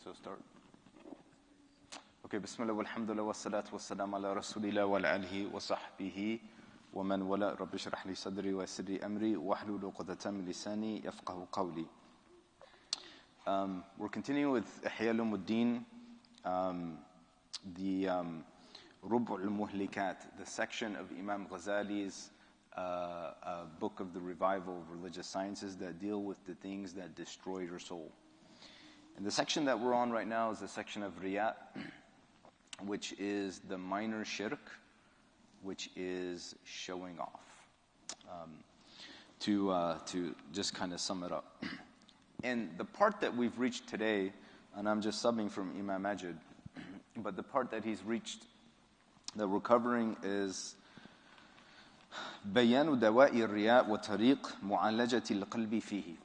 So start. Okay, bismillah walhamdulillah wassalatu wassalam ala rasulillah wa ala alihi wa sahbihi wa man wala. Rabbi shrah li sadri wa yassir li amri wahlul 'uqdatan min lisani yafqahu qawli. We're continuing with Ihya Ulum, the Rubu' al-Muhlikat, the section of Imam Ghazali's book of the revival of religious sciences that deal with the things that destroy your soul. And the section that we're on right now is the section of Riya, which is the minor shirk, which is showing off. To just kind of sum it up. And the part that we've reached today, and I'm just subbing from Imam Jahed, but the part that he's reached, that we're covering, is بيان دواء الرياء وطريق معالجة القلب فيه.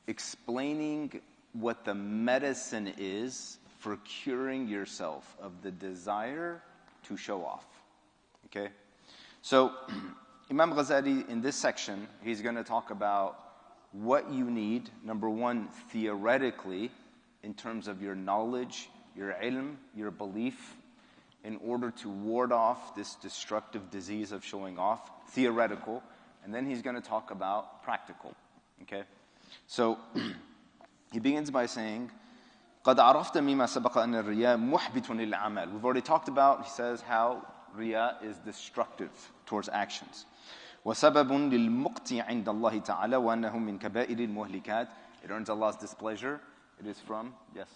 Explaining what the medicine is for curing yourself of the desire to show off. Okay? So, Imam Ghazali, in this section, he's going to talk about what you need, number one, theoretically, in terms of your knowledge, your ilm, your belief, in order to ward off this destructive disease of showing off, theoretical, and then he's going to talk about practical. Okay? So, he begins by saying, قَدْ عَرَفْتَ مِمَا سَبَقَ أَنَّ الرِّيَاءَ مُحْبِطٌ لِلْعَمَلِ. We've already talked about, he says, how riya is destructive towards actions. وَسَبَبٌ لِلْمُقْتِ عِنْدَ اللَّهِ تَعَالَى وَأَنَّهُ مِنْ كَبَائِرِ الْمُهْلِكَاتِ. It earns Allah's displeasure. It is from, yes.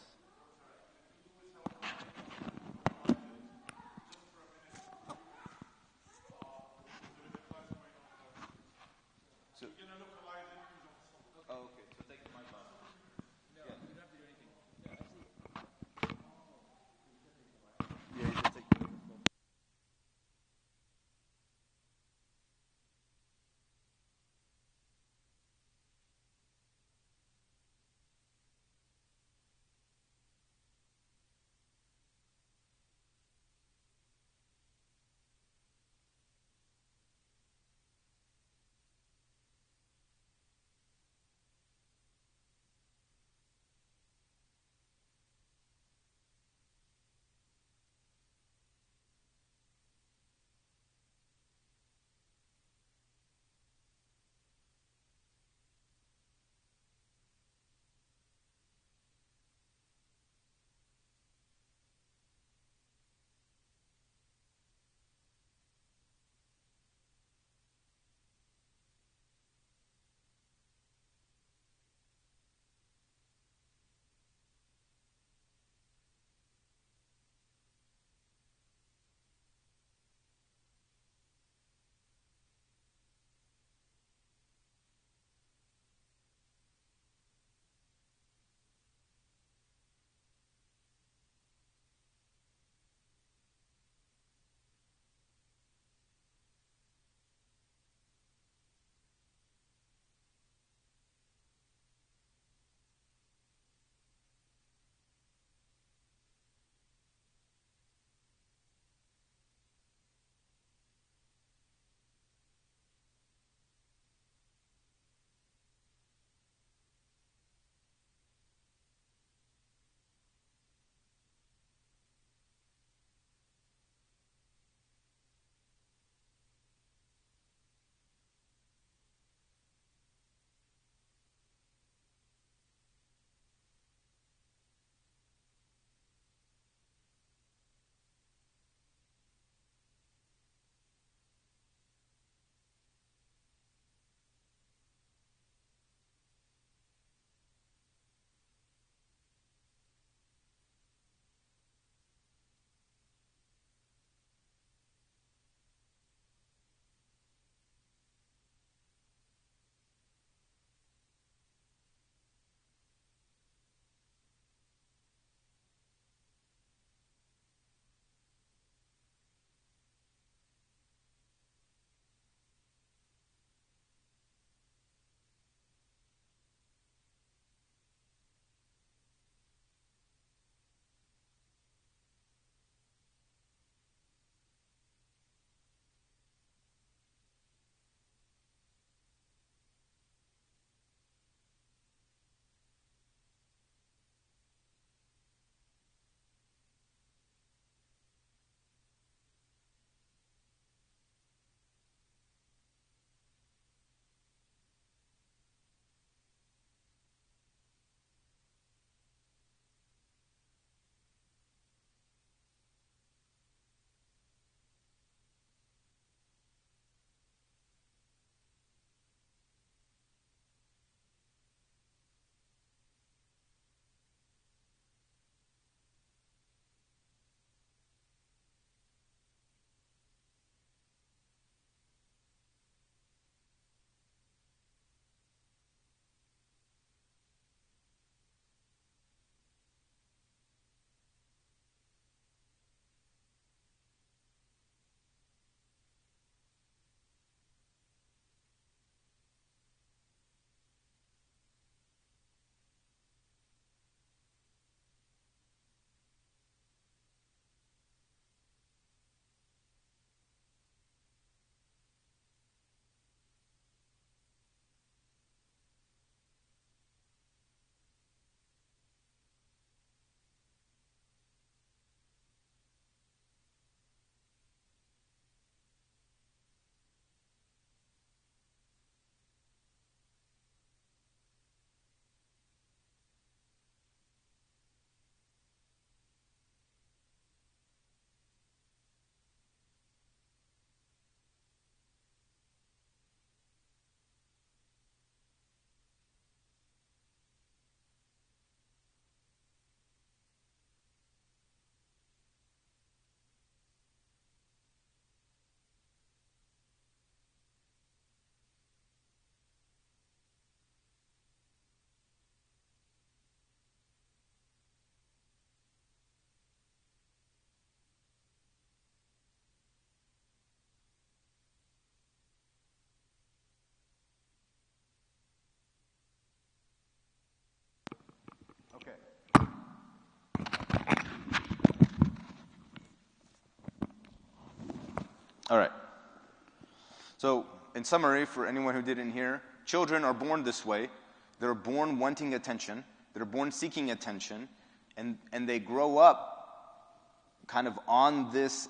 All right. So, in summary, for anyone who didn't hear, children are born this way. They're born wanting attention. They're born seeking attention. And they grow up kind of on this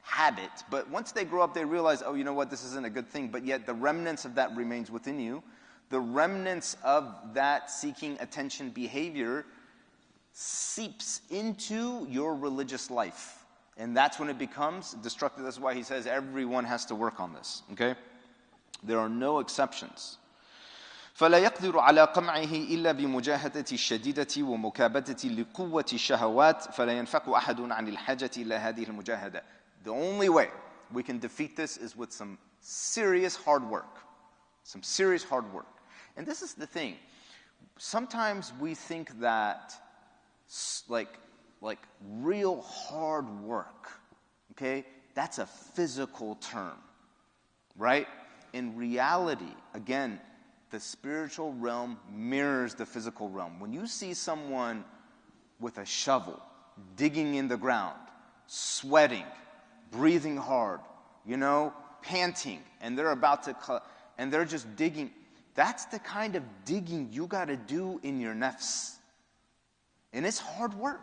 habit. But once they grow up, they realize, oh, you know what, this isn't a good thing. But yet the remnants of that remains within you. The remnants of that seeking attention behavior seeps into your religious life. And that's when it becomes destructive. That's why he says everyone has to work on this. Okay? There are no exceptions. فلا يقدر على قمعه إلا بمجاهدة الشديدة ومكابدة لقوة الشهوات فلا ينفك أحد عن الحاجة إلى هذه المجاهدة. The only way we can defeat this is with some serious hard work. Some serious hard work. And this is the thing. Sometimes we think that like real hard work, okay, that's a physical term, right? In reality, again, the spiritual realm mirrors the physical realm. When you see someone with a shovel, digging in the ground, sweating, breathing hard, panting, and they're about to and they're just digging, that's the kind of digging you got to do in your nafs. And it's hard work.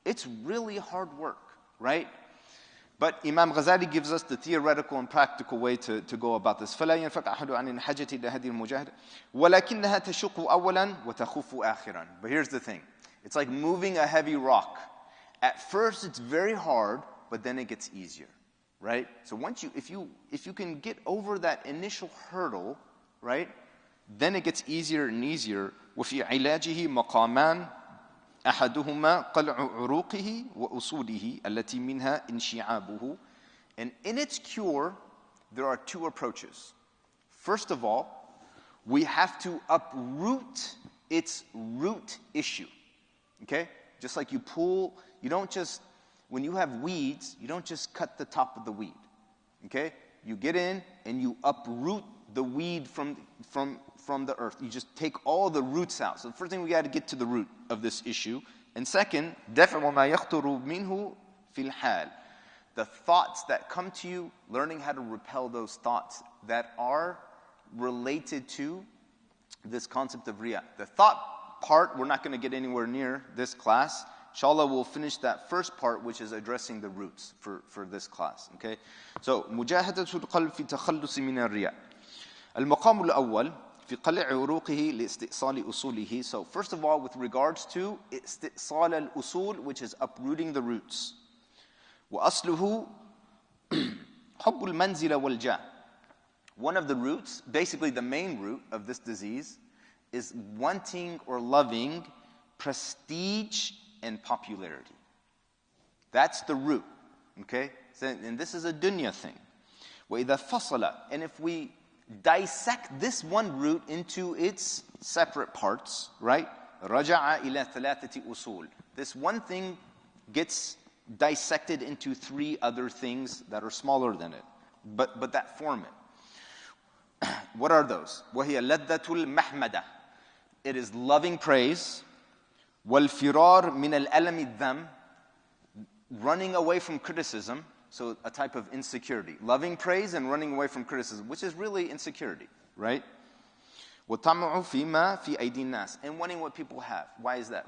It's really hard work, right? But Imam Ghazali gives us the theoretical and practical way to go about this. فَلَا يَنْفَقْ أَحَدٌ عَنِ الْحَاجَةِ إِلَى هَذِهِ الْمُجَاهَدَةِ وَلَكِنَّهَا تَشُقُّ أَوَّلًا وَتَخُفُّ آخِرًا. But here's the thing. It's like moving a heavy rock. At first it's very hard, but then it gets easier, right? So once if you can get over that initial hurdle, right, then it gets easier and easier. وَفِي عِلَاجِهِ مَقَامًا أحدهما قلع عروقه وأصوله التي منها انشعابه. And in its cure, there are two approaches. First of all, we have to uproot its root issue. Okay? Just like when you have weeds, you don't just cut the top of the weed. Okay? You get in and you uproot the weed from the earth. You just take all the roots out. So the first thing, we got to get to the root of this issue. And second, دَفْعُ مَا يَخْطُرُ مِنْهُ فِي الْحَالِ. The thoughts that come to you, learning how to repel those thoughts that are related to this concept of riya. The thought part, we're not going to get anywhere near this class. Inshallah, we'll finish that first part, which is addressing the roots for this class. Okay? So, مجاهدة القلب في تخلص من الرياء. المقام الأول في قلع عروقه لاستئصال أصوله. So, first of all, with regards to استئصال الأصول, which is uprooting the roots. وأصله حب المنزل والجاه. One of the roots, basically the main root of this disease, is wanting or loving prestige and popularity. That's the root, okay? So, and this is a dunya thing. وَإِذَا فَصَلَ. And if we dissect this one root into its separate parts, right? رَجَعَ إِلَى ثَلَاثَةِ أُصُولٍ. This one thing gets dissected into three other things that are smaller than it, but that form it. What are those? وَهِيَ لَذَّةُ الْمَحْمَدَةِ. It is loving praise. وَالْفِرَارِ مِنَ الْأَلَمِ الذَّمِّ. Running away from criticism. So a type of insecurity. Loving praise and running away from criticism, which is really insecurity, right? وَطَمْعُ فِي مَا فِي أَيْدِي النَّاسِ. And wanting what people have. Why is that?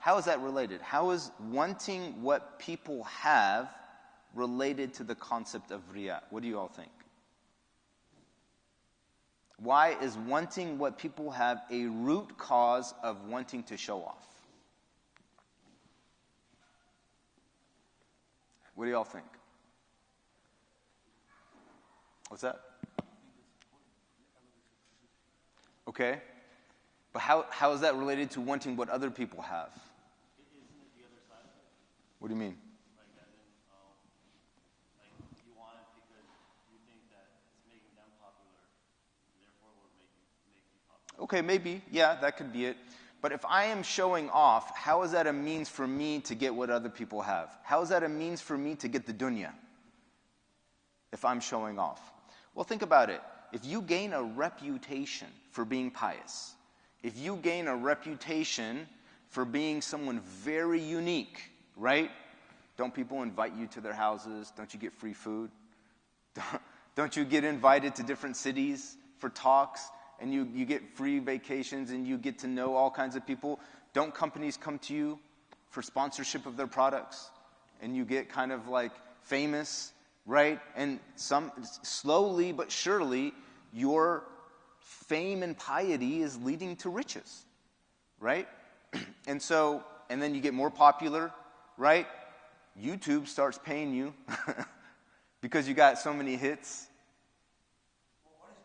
How is that related? How is wanting what people have related to the concept of riya? What do you all think? Why is wanting what people have a root cause of wanting to show off? What do y'all think? What's that? Okay. But how is that related to wanting what other people have? Isn't it the other side of it? What do you mean? Like you want it because you think that it's making them popular, therefore will make you popular. Okay, maybe. Yeah, that could be it. But if I am showing off, how is that a means for me to get what other people have? How is that a means for me to get the dunya? If I'm showing off. Well, think about it. If you gain a reputation for being pious, if you gain a reputation for being someone very unique, right? Don't people invite you to their houses? Don't you get free food? Don't you get invited to different cities for talks, and you get free vacations, and you get to know all kinds of people? Don't companies come to you for sponsorship of their products, and you get kind of like famous, right? And slowly but surely, your fame and piety is leading to riches, right? And then you get more popular, right? YouTube starts paying you because you got so many hits. Well, what is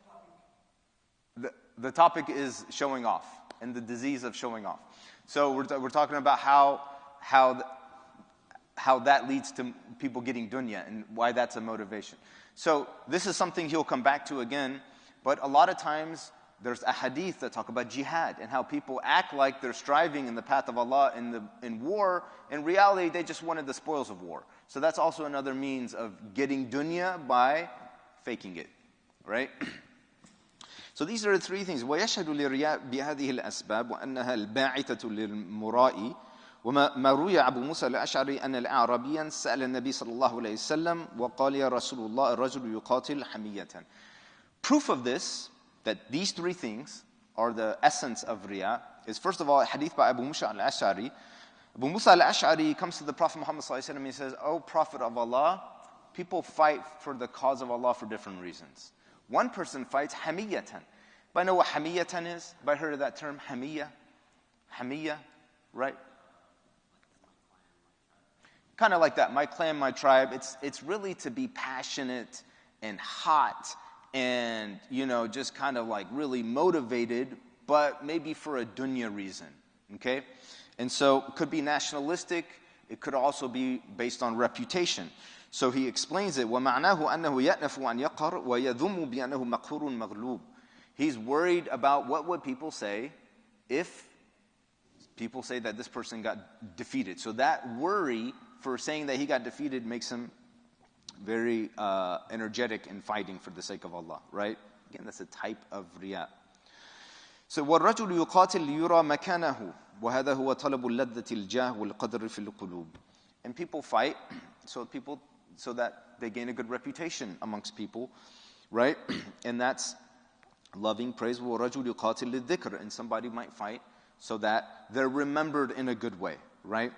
the topic? The topic is showing off and the disease of showing off. So we're talking about how that leads to people getting dunya and why that's a motivation. So this is something he'll come back to again, but a lot of times there's a hadith that talk about jihad and how people act like they're striving in the path of Allah in war. In reality, they just wanted the spoils of war. So that's also another means of getting dunya by faking it, right? So these are the three things. وَيَشْهَدُ لِلرِّيَاءِ بِهَذِهِ الْأَسْبَابِ وَأَنَّهَا الْبَاعِثَةُ لِلْمُرَائِ وما روي أبو موسى الأشعري أن الأعرابيا سأل النبي صلى الله عليه وسلم وقال يا رسول الله الرجل يقاتل حمية. Proof of this, that these three things are the essence of riya, is first of all a hadith by Abu Musa al-Ash'ari. Abu Musa al-Ash'ari comes to the Prophet Muhammad sallallahu alaihi wasallam and he says, "O Prophet of Allah, people fight for the cause of Allah for different reasons. One person fights hamiyatan. But I know what hamiyatan is? But I heard of that term, hamiyya, right? Kind of like that, my clan, my tribe. It's really to be passionate and hot and, just kind of like really motivated, but maybe for a dunya reason, okay? And so it could be nationalistic. It could also be based on reputation. So he explains it. وَمَعْنَاهُ أَنَّهُ يَأْنَفُ عَنْ يَقْهَرْ وَيَذُمُّ بِأَنَّهُ مَقْهُورٌ مَغْلُوبٌ. He's worried about what would people say if people say that this person got defeated. So that worry for saying that he got defeated makes him very energetic in fighting for the sake of Allah, right? Again, that's a type of riya. So وَالرَّجُلُ يُقَاتِلْ لِيُرَى مَكَانَهُ وَهَذَا هُوَ طَلَبُ اللَّذَّةِ الْجَاهِ وَالْقَدْرِ فِي الْقُلُوبِ. And people fight so that they gain a good reputation amongst people, right? And that's loving praise. وَالرَّجُلُ يُقَاتِلْ لِلذِّكْرِ. And somebody might fight so that they're remembered in a good way, right?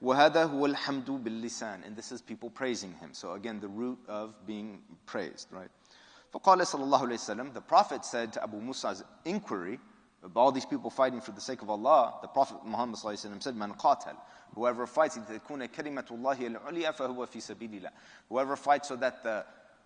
وَهَذَا هُوَ الْحَمْدُ بِاللِّسَانِ. And this is people praising him. So again, the root of being praised, right? فَقَالَ صَلَى اللَّهُ عَلَيْهِ وسلم, the Prophet said to Abu Musa's inquiry, of all these people fighting for the sake of Allah, the Prophet Muhammad ﷺ said, مَنْ قَاتَلْ. Whoever fights, لِتَكُونَ كَلِمَةُ اللَّهِ الْعُلْيَا فَهُوَ فِي سَبِيلِ اللَّهِ. Whoever fights so that the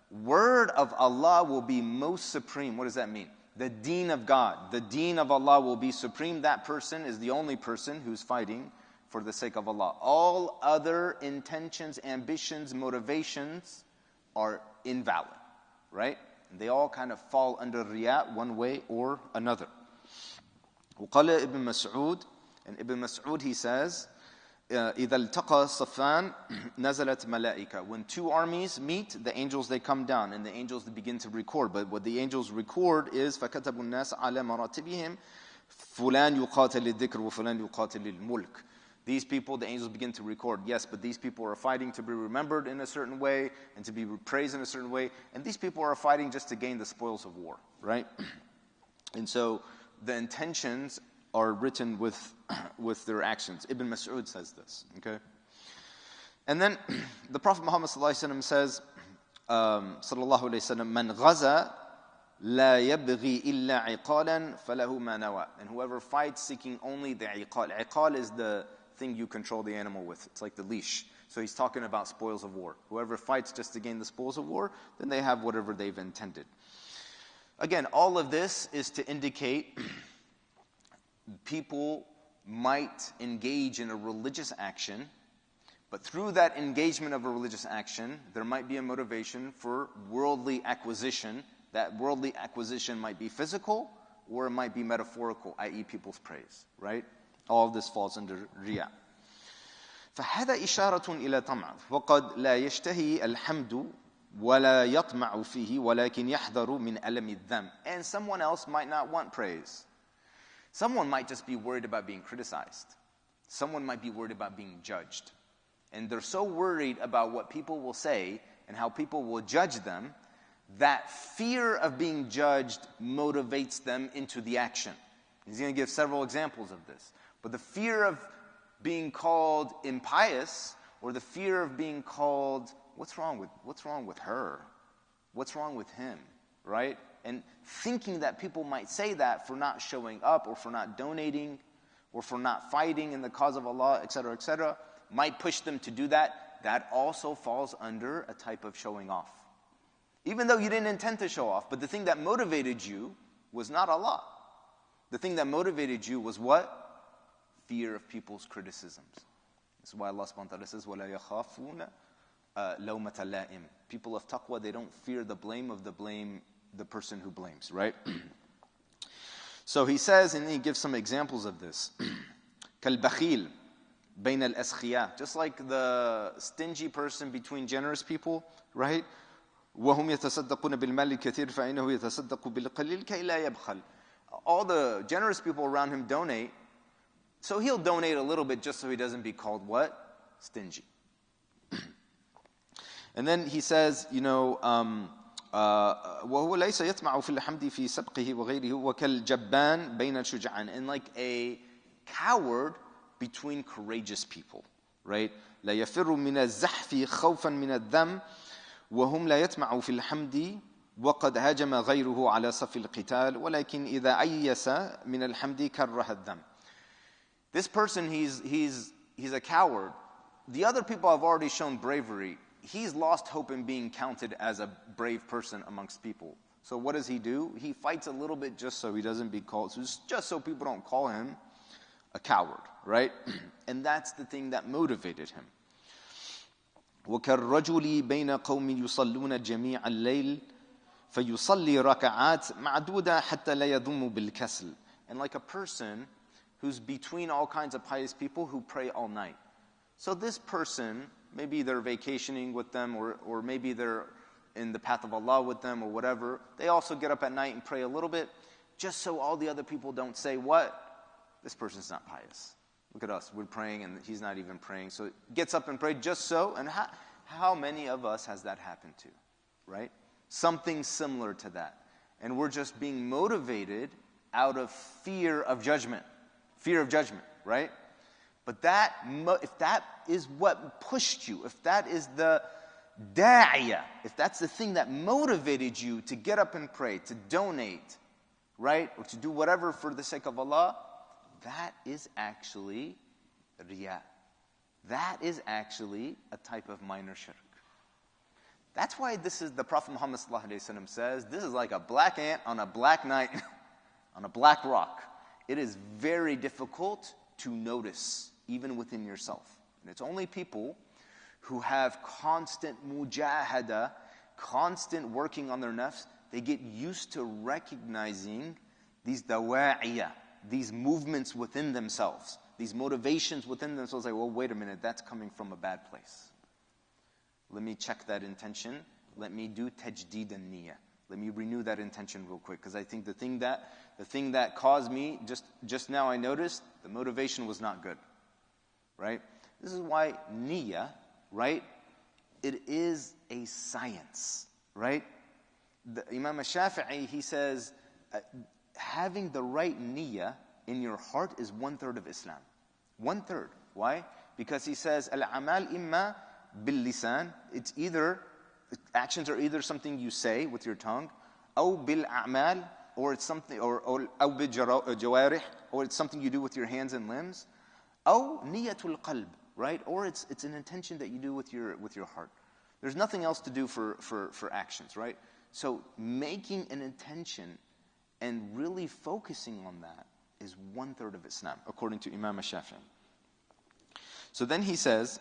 word of Allah will be most supreme. What does that mean? The deen of God, the deen of Allah will be supreme. That person is the only person who's fighting for the sake of Allah. All other intentions, ambitions, motivations are invalid, right? And they all kind of fall under riya one way or another. وقال ابن مسعود, and Ibn Mas'ud he says, إذا التقى صفان نزلت ملائكة. When two armies meet, the angels they come down and the angels they begin to record. But what the angels record is فكتبوا الناس على مراتبهم فلان يقاتل للذكر وفلان يقاتل للملك. These people, the angels begin to record, yes, but these people are fighting to be remembered in a certain way and to be praised in a certain way. And these people are fighting just to gain the spoils of war, right? And so the intentions are written with their actions. Ibn Mas'ud says this, okay? And then the Prophet Muhammad says, sallallahu alayhi wasallam, man ghaza la yabghi illa iqalan falahu ma nawa. And whoever fights seeking only the iqal. Iqal is the thing you control the animal with. It's like the leash. So he's talking about spoils of war. Whoever fights just to gain the spoils of war, then they have whatever they've intended. Again, all of this is to indicate people might engage in a religious action, but through that engagement of a religious action, there might be a motivation for worldly acquisition. That worldly acquisition might be physical, or it might be metaphorical, i.e. people's praise, right? All of this falls under riya. فهذا إشارة إلى طمع وقد لا يشتهي الحمد ولا يطمع فيه ولكن يحذر من ألم الذم. And someone else might not want praise. Someone might just be worried about being criticized. Someone might be worried about being judged. And they're so worried about what people will say and how people will judge them that fear of being judged motivates them into the action. He's going to give several examples of this. But the fear of being called impious, or the fear of being called, what's wrong with her? What's wrong with him? Right? And thinking that people might say that for not showing up, or for not donating, or for not fighting in the cause of Allah, etc., might push them to do that. That also falls under a type of showing off. Even though you didn't intend to show off, but the thing that motivated you was not Allah. The thing that motivated you was what? Fear of people's criticisms. That's why Allah subhanahu wa ta'ala says, وَلَا يَخَافُونَ لَوْمَةَ لَائِمٍ. People of taqwa, they don't fear the blame of the person who blames, right? So he says, and he gives some examples of this. كَالْبَخِيلِ بَيْنَ الْأَسْخِيَاءِ. Just like the stingy person between generous people, right? وَهُمْ يَتَصَدَّقُونَ بِالْمَالِ الْكَثِيرِ فَإِنَّهُ يَتَصَدَّقُ بِالْقَلِيلِ كَيْ لَا يَبْخَلْ. All the generous people around him donate, so he'll donate a little bit just so he doesn't be called what? Stingy. And then he says, وَهُوَ لَيْسَ يَطْمَعُ فِي الْحَمْدِ فِي سَبْقِهِ وَغَيْرِهِ وَكَالْجَبَّانِ بَيْنَ الشُّجَعَانِ. And like a coward between courageous people, right? لَا يَفِرُّ مِنَ الزَّحْفِ خَوْفًا مِنَ الذَّمِّ وَهُمْ لَا يَطْمَعُ فِي الْحَمْدِ وَقَدْ هَاجَمَ غَيْرُهُ عَلَى صَفِّ الْقِتَالِ وَلَكِنْ إِذَا أَيَّسَ مِنَ الْحَمْدِ كَرَّهَ الذَّمِّ. This person, he's a coward. The other people have already shown bravery. He's lost hope in being counted as a brave person amongst people. So what does he do? He fights a little bit just so he doesn't be called, so just so people don't call him a coward, right? And that's the thing that motivated him. وَكَالرَّجُلِ بَيْنَ قَوْمٍ يُصَلُّونَ جَمِيعَ اللَّيْلِ فَيُصَلِّي رَكَعَاتٍ مَعْدُودَةً حَتَّى لَا يَضُمُّ بِالْكَسْلِ. And like a person who's between all kinds of pious people who pray all night. So this person, maybe they're vacationing with them, or maybe they're in the path of Allah with them, or whatever. They also get up at night and pray a little bit, just so all the other people don't say, what? This person's not pious. Look at us, we're praying and he's not even praying. So gets up and prays just so, and how many of us has that happened to, right? Something similar to that. And we're just being motivated out of fear of judgment. Fear of judgment, right? But if that is what pushed you, if that is the da'iyah, if that's the thing that motivated you to get up and pray, to donate, right? Or to do whatever for the sake of Allah, that is actually riya. That is actually a type of minor shirk. That's why the Prophet Muhammad ﷺ says, this is like a black ant on a black night, on a black rock. It is very difficult to notice, even within yourself. And it's only people who have constant mujahada, constant working on their nafs, they get used to recognizing these dawa'iyah, these movements within themselves, these motivations within themselves. Like, well, wait a minute, that's coming from a bad place. Let me check that intention. Let me do tajdeed an-niyyah. Let me renew that intention real quick, because I think the thing that caused me, just now I noticed, the motivation was not good, right? This is why niyyah, right? It is a science, right? The Imam Shafi'i, he says, having the right niyyah in your heart is 1/3 of Islam. 1/3. Why? Because he says, al-amal imma bil-lisan. It's either actions are either something you say with your tongue, أو بالأعمال, or it's something, or أو بالجوارح, or it's something you do with your hands and limbs, أو نية القلب, right? Or it's an intention that you do with your heart. There's nothing else to do for actions, right? So making an intention and really focusing on that is 1/3 of Islam, according to Imam Shafi'i. So then he says,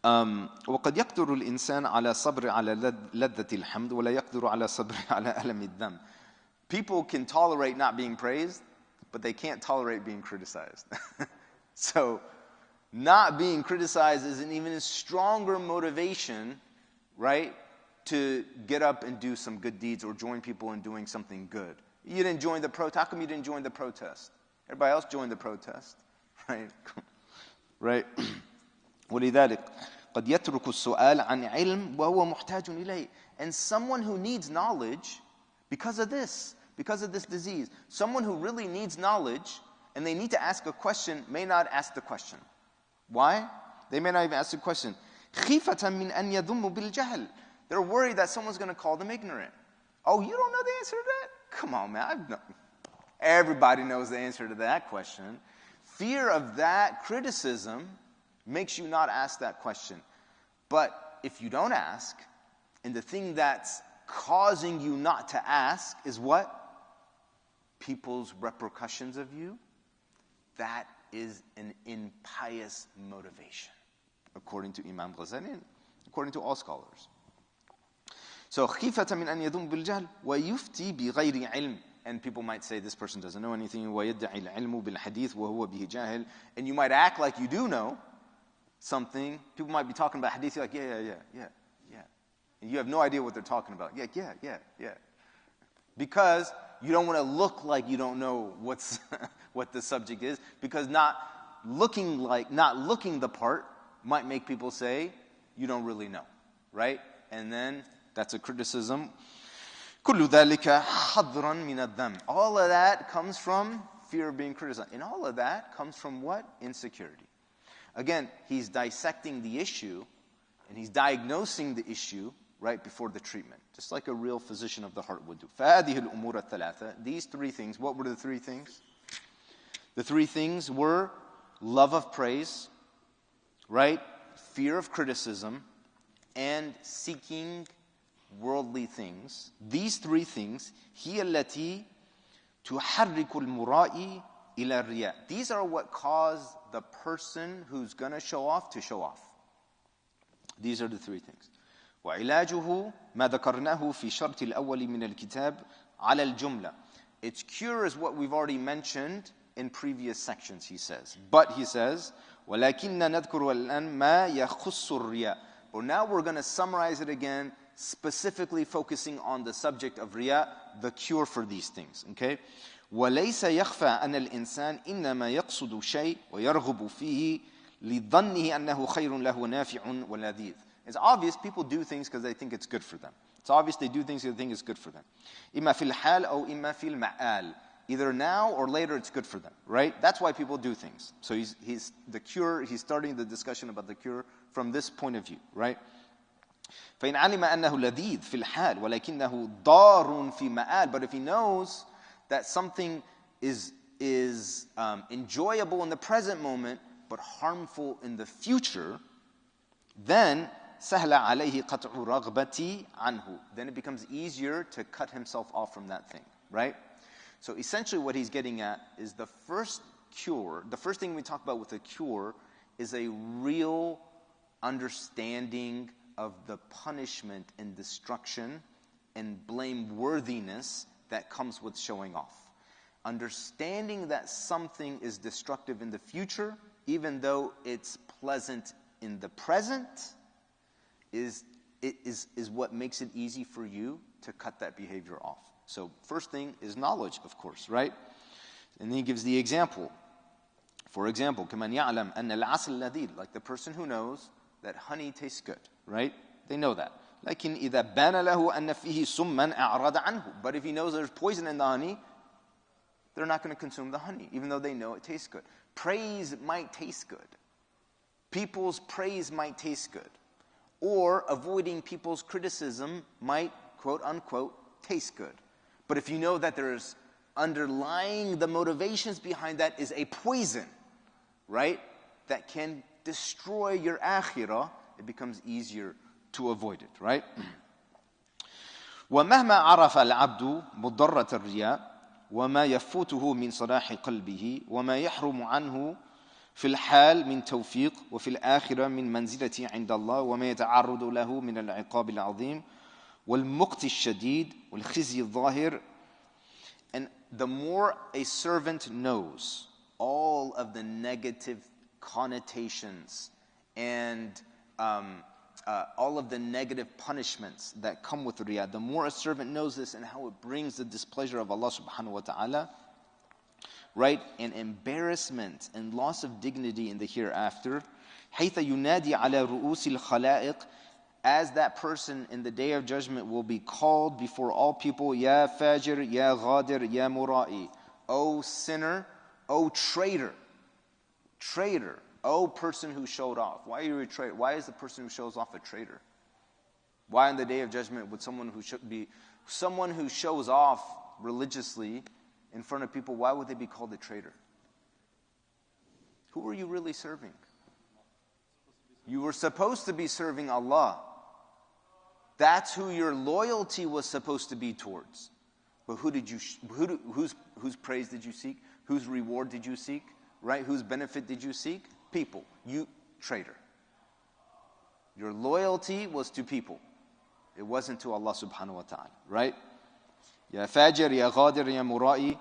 وقد يقدر الإنسان على صبر على لذة الحمد ولا يقدر على صبر على ألم الذم. People can tolerate not being praised, but they can't tolerate being criticized. So not being criticized is an even stronger motivation, right, to get up and do some good deeds or join people in doing something good. You didn't join the protest. How come you didn't join the protest? Everybody else joined the protest, right? Right? ولذلك قد يترك السؤال عن علم وهو محتاج إليه. And someone who needs knowledge because of this disease, someone who really needs knowledge and they need to ask a question may not ask the question. Why? They may not even ask the question. خِيفَةً مِنْ أَنْ يَذُمُّ بِالْجَهْلِ. They're worried that someone's going to call them ignorant. Oh, you don't know the answer to that? Come on, man. Everybody knows the answer to that question. Fear of that criticism makes you not ask that question. But if you don't ask, and the thing that's causing you not to ask is what? People's repercussions of you. That is an impious motivation, according to Imam Ghazali and according to all scholars. So, خِيفَةً مِنْ أَنْ يَذُمُّ بِالْجَهْلِ وَيُفْتِي بِغَيْرِ عِلْمٍ. And people might say, this person doesn't know anything. وَيَدَّعِي الْعِلْمُ بِالْحَدِيثِ وَهُوَ بِهِ جَاهِلٌ. And you might act like you do know something. People might be talking about hadith. You're like, yeah. And you have no idea what they're talking about. Yeah. Because you don't want to look like you don't know what the subject is. Because not looking the part might make people say, you don't really know. Right? And then that's a criticism. كُلُّ ذَلِكَ حَذْرًا مِنَ الذَّمِّ. All of that comes from fear of being criticized. And all of that comes from what? Insecurity. Again, he's dissecting the issue and he's diagnosing the issue right before the treatment. Just like a real physician of the heart would do. فَهَذِهِ الْأُمُورَ الثَّلَاثَةِ. These three things, what were the three things? The three things were love of praise, right? Fear of criticism, and seeking worldly things. These three things, هي التي تحرك المرائي إلى الرياء. These are what cause the person who's going to show off to show off. These are the three things. وعلاجه ما ذكرناه في شرط الأول من الكتاب على الجملة. Its cure is what we've already mentioned in previous sections, he says. But he says, ولكننا نذكر الآن ما يخص الرياء. But now we're going to summarize it again, specifically focusing on the subject of riya, the cure for these things. Okay? وَلَيْسَ يَخْفَى أَنَّ الْإِنسَانِ إِنَّمَا يَقْصُدُ شَيْءٍ وَيَرْغُبُ فِيهِ لِظَنِّهِ أَنَّهُ خَيْرٌ لَهُ نَافِعٌ وَلَذِيذٌ. It's obvious people do things because they think it's good for them. It's obvious they do things because they think it's good for them. إِمَّا فِي الْحَالِ أو إِمَّا فِي الْمَعَالِ. Either now or later it's good for them, right? That's why people do things. So he's starting the discussion about the cure from this point of view, right? فإن علم أنه لذيذ في الحال ولكنه ضار في مآل. But if he knows that something is enjoyable in the present moment but harmful in the future, then سهل عليه قطع رغبتي عنه. Then it becomes easier to cut himself off from that thing, right? So essentially what he's getting at is the first thing we talk about with a cure is a real understanding of the punishment and destruction and blameworthiness that comes with showing off. Understanding that something is destructive in the future, even though it's pleasant in the present, is what makes it easy for you to cut that behavior off. So first thing is knowledge, of course, right? And then he gives the example. For example, كَمَنْ يَعْلَمْ أَنَّ الْعَسَلَ لَذِيذ. Like the person who knows that honey tastes good, right? They know that. لكن إذا بان له أن فيه سما أعرض عنه. But if he knows there's poison in the honey, they're not going to consume the honey, even though they know it tastes good. Praise might taste good. People's praise might taste good. Or avoiding people's criticism might, quote unquote, taste good. But if you know that there's underlying the motivations behind that is a poison, right, that can destroy your akhirah, it becomes easier to avoid it, right? وَمَهْمَا عَرَفَ الْعَبْدُ مُضَرَّةَ الرِّيَاءِ وَمَا يَفُوتُهُ مِنْ صَلَاحِ قَلْبِهِ وَمَا يَحْرُمُ عَنْهُ في الحال من توفيق وفي الآخرة من منزلة عند الله وما يتعرض له من العقاب العظيم والمقت الشديد والخزي الظاهر. And the more a servant knows all of the negative connotations and all of the negative punishments that come with riyah, the more a servant knows this and how it brings the displeasure of Allah subhanahu wa ta'ala, right? And embarrassment and loss of dignity in the hereafter. حيث ينادي على رؤوس الخلائق, as that person in the day of judgment will be called before all people, Ya Fajr, Ya Ghadir, Ya Mura'i. O sinner, O traitor, traitor, O person who showed off. Why are you a traitor? Why is the person who shows off a traitor? Why on the day of judgment would someone who shows off religiously in front of people, why would they be called a traitor? Who are you really serving? You were supposed to be serving Allah. That's who your loyalty was supposed to be towards. But whose praise did you seek? Whose reward did you seek? Right? Whose benefit did you seek? People. You traitor. Your loyalty was to people. It wasn't to Allah subhanahu wa ta'ala. Right? Ya Fajr, Ya Ghadir, Ya Mura'i.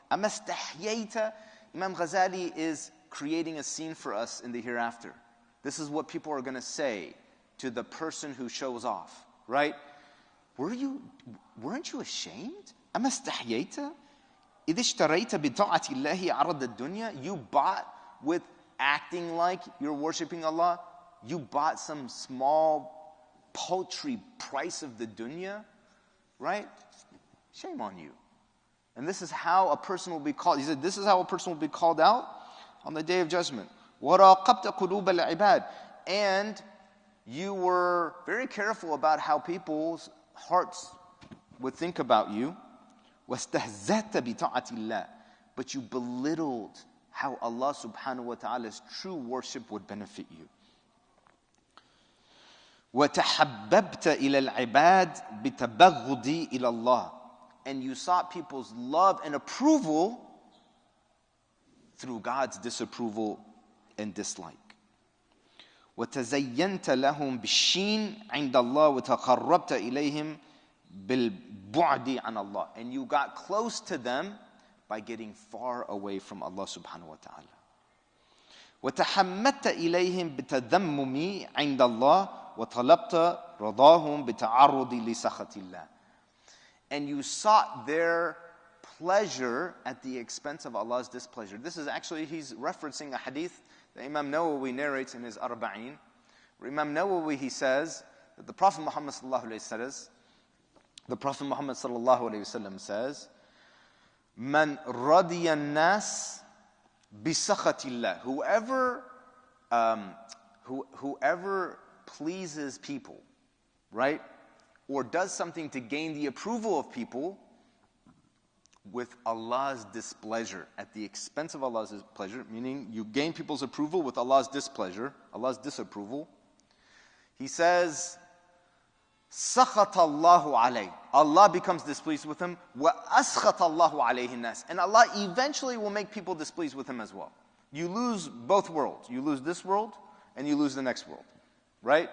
Amma istahyayta. Imam Ghazali is creating a scene for us in the hereafter. This is what people are going to say to the person who shows off. Right? Weren't you ashamed? أما استحييت إذا اشتريت بطاعة الله عرض الدنيا. You bought with acting like you're worshiping Allah. You bought some small paltry price of the dunya. Right? Shame on you. And this is how a person will be called. He said, this is how a person will be called out on the day of judgment. وَرَاقَبْتَ قُلُوبَ الْعِبَادِ. And you were very careful about how people's hearts would think about you. وَاسْتَهْزَأْتَ بِطَاعَةِ اللَّهِ. But you belittled how Allah subhanahu wa ta'ala's true worship would benefit you. وَتَحَبَّبْتَ إِلَى الْعِبَادِ بِتَبَغُّضِ إِلَى اللَّهِ. And you sought people's love and approval through God's disapproval and dislike. وَتَزَيَّنْتَ لَهُمْ بِالشِّينِ عِنْدَ اللَّهِ وَتَقَرَّبْتَ إِلَيْهِمْ بِالْبُعْدِ عَنَ اللَّهِ. And you got close to them by getting far away from Allah subhanahu wa ta'ala. وَتَحَمَّدْتَ إِلَيْهِمْ بِتَذَمُّمِ عِنْدَ اللَّهِ وَطَلَبْتَ رَضَاهُمْ بِتَعَرُّضِ لِسَخَطِ اللَّهِ. And you sought their pleasure at the expense of Allah's displeasure. This is actually, he's referencing a hadith that Imam Nawawi narrates in his Arba'in. Imam Nawawi, he says that the Prophet Muhammad sallallahu alayhi wasallam says, "Man radiya an-nas bi sakhatillah." Whoever pleases people, right, or does something to gain the approval of people with Allah's displeasure, at the expense of Allah's displeasure, meaning you gain people's approval with Allah's displeasure, Allah's disapproval. He says, سَخَطَ اللَّهُ عَلَيْهِ. Allah becomes displeased with him. وَأَسْخَطَ اللَّهُ عَلَيْهِ النَّاسِ. And Allah eventually will make people displeased with him as well. You lose both worlds. You lose this world and you lose the next world. Right?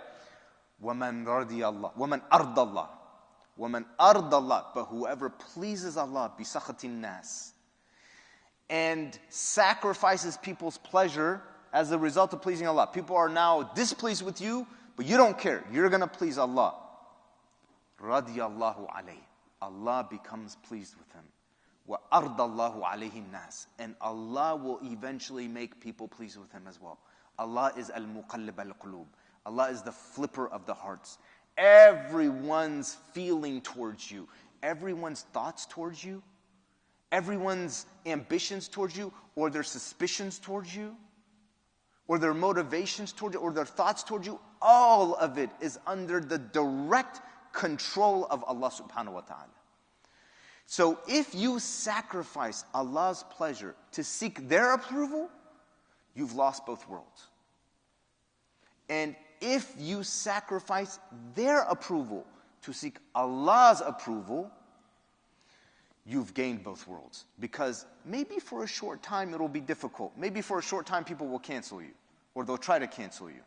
وَمَنْ رَضِيَ اللَّهِ وَمَنْ أَرْضَ اللَّهِ وَمَنْ أَرْضَ اللَّهِ. But whoever pleases Allah بِسَخَطِ النَّاسِ and sacrifices people's pleasure as a result of pleasing Allah. People are now displeased with you, but you don't care. You're going to please Allah. رَضِيَ اللَّهُ عَلَيْهِ. Allah becomes pleased with him. وَأَرْضَ اللَّهُ عَلَيْهِ النَّاسِ. And Allah will eventually make people pleased with him as well. Allah is al-muqallib al-qulub. Allah is the flipper of the hearts. Everyone's feeling towards you, everyone's thoughts towards you, everyone's ambitions towards you, or their suspicions towards you, or their motivations towards you, or their thoughts towards you, all of it is under the direct control of Allah subhanahu wa ta'ala. So if you sacrifice Allah's pleasure to seek their approval, you've lost both worlds. And if you sacrifice their approval to seek Allah's approval, you've gained both worlds. Because maybe for a short time it'll be difficult. Maybe for a short time people will cancel you, or they'll try to cancel you.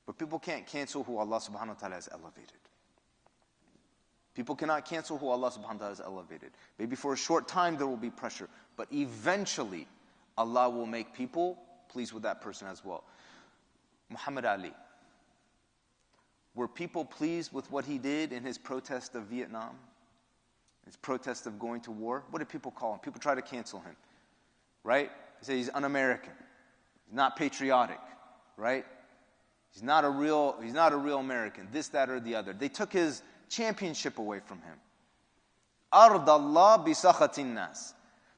But people can't cancel who Allah subhanahu wa ta'ala has elevated. People cannot cancel who Allah subhanahu wa ta'ala has elevated. Maybe for a short time there will be pressure, but eventually Allah will make people pleased with that person as well. Muhammad Ali. Were people pleased with what he did in his protest of Vietnam? His protest of going to war? What did people call him? People try to cancel him. right? They say he's un-American. He's not patriotic, right? He's not a real American. This, that, or the other. They took his championship away from him. Ard Allah bi sakhatin nas.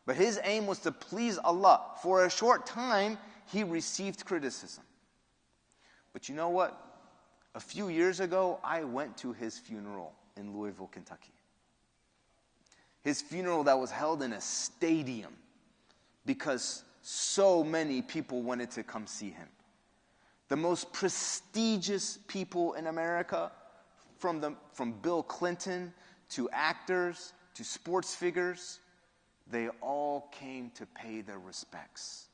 But his aim was to please Allah. For a short time, he received criticism. But you know what? A few years ago, I went to his funeral in Louisville, Kentucky. His funeral that was held in a stadium because so many people wanted to come see him. The most prestigious people in America, from Bill Clinton to actors to sports figures, they all came to pay their respects.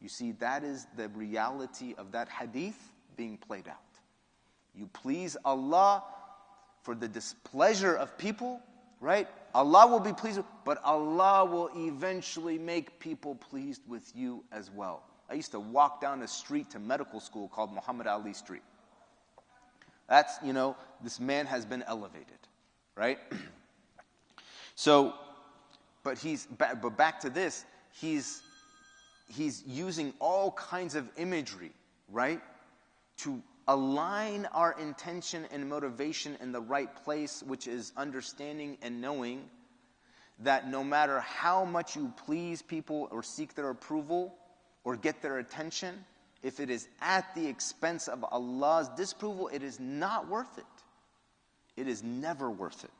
You see, that is the reality of that hadith being played out. You please Allah for the displeasure of people, right? Allah will be pleased, but Allah will eventually make people pleased with you as well. I used to walk down a street to medical school called Muhammad Ali Street. That's, this man has been elevated, right? So, but back to this, he's using all kinds of imagery, right? To align our intention and motivation in the right place, which is understanding and knowing that no matter how much you please people or seek their approval or get their attention, if it is at the expense of Allah's disapproval, it is not worth it. It is never worth it.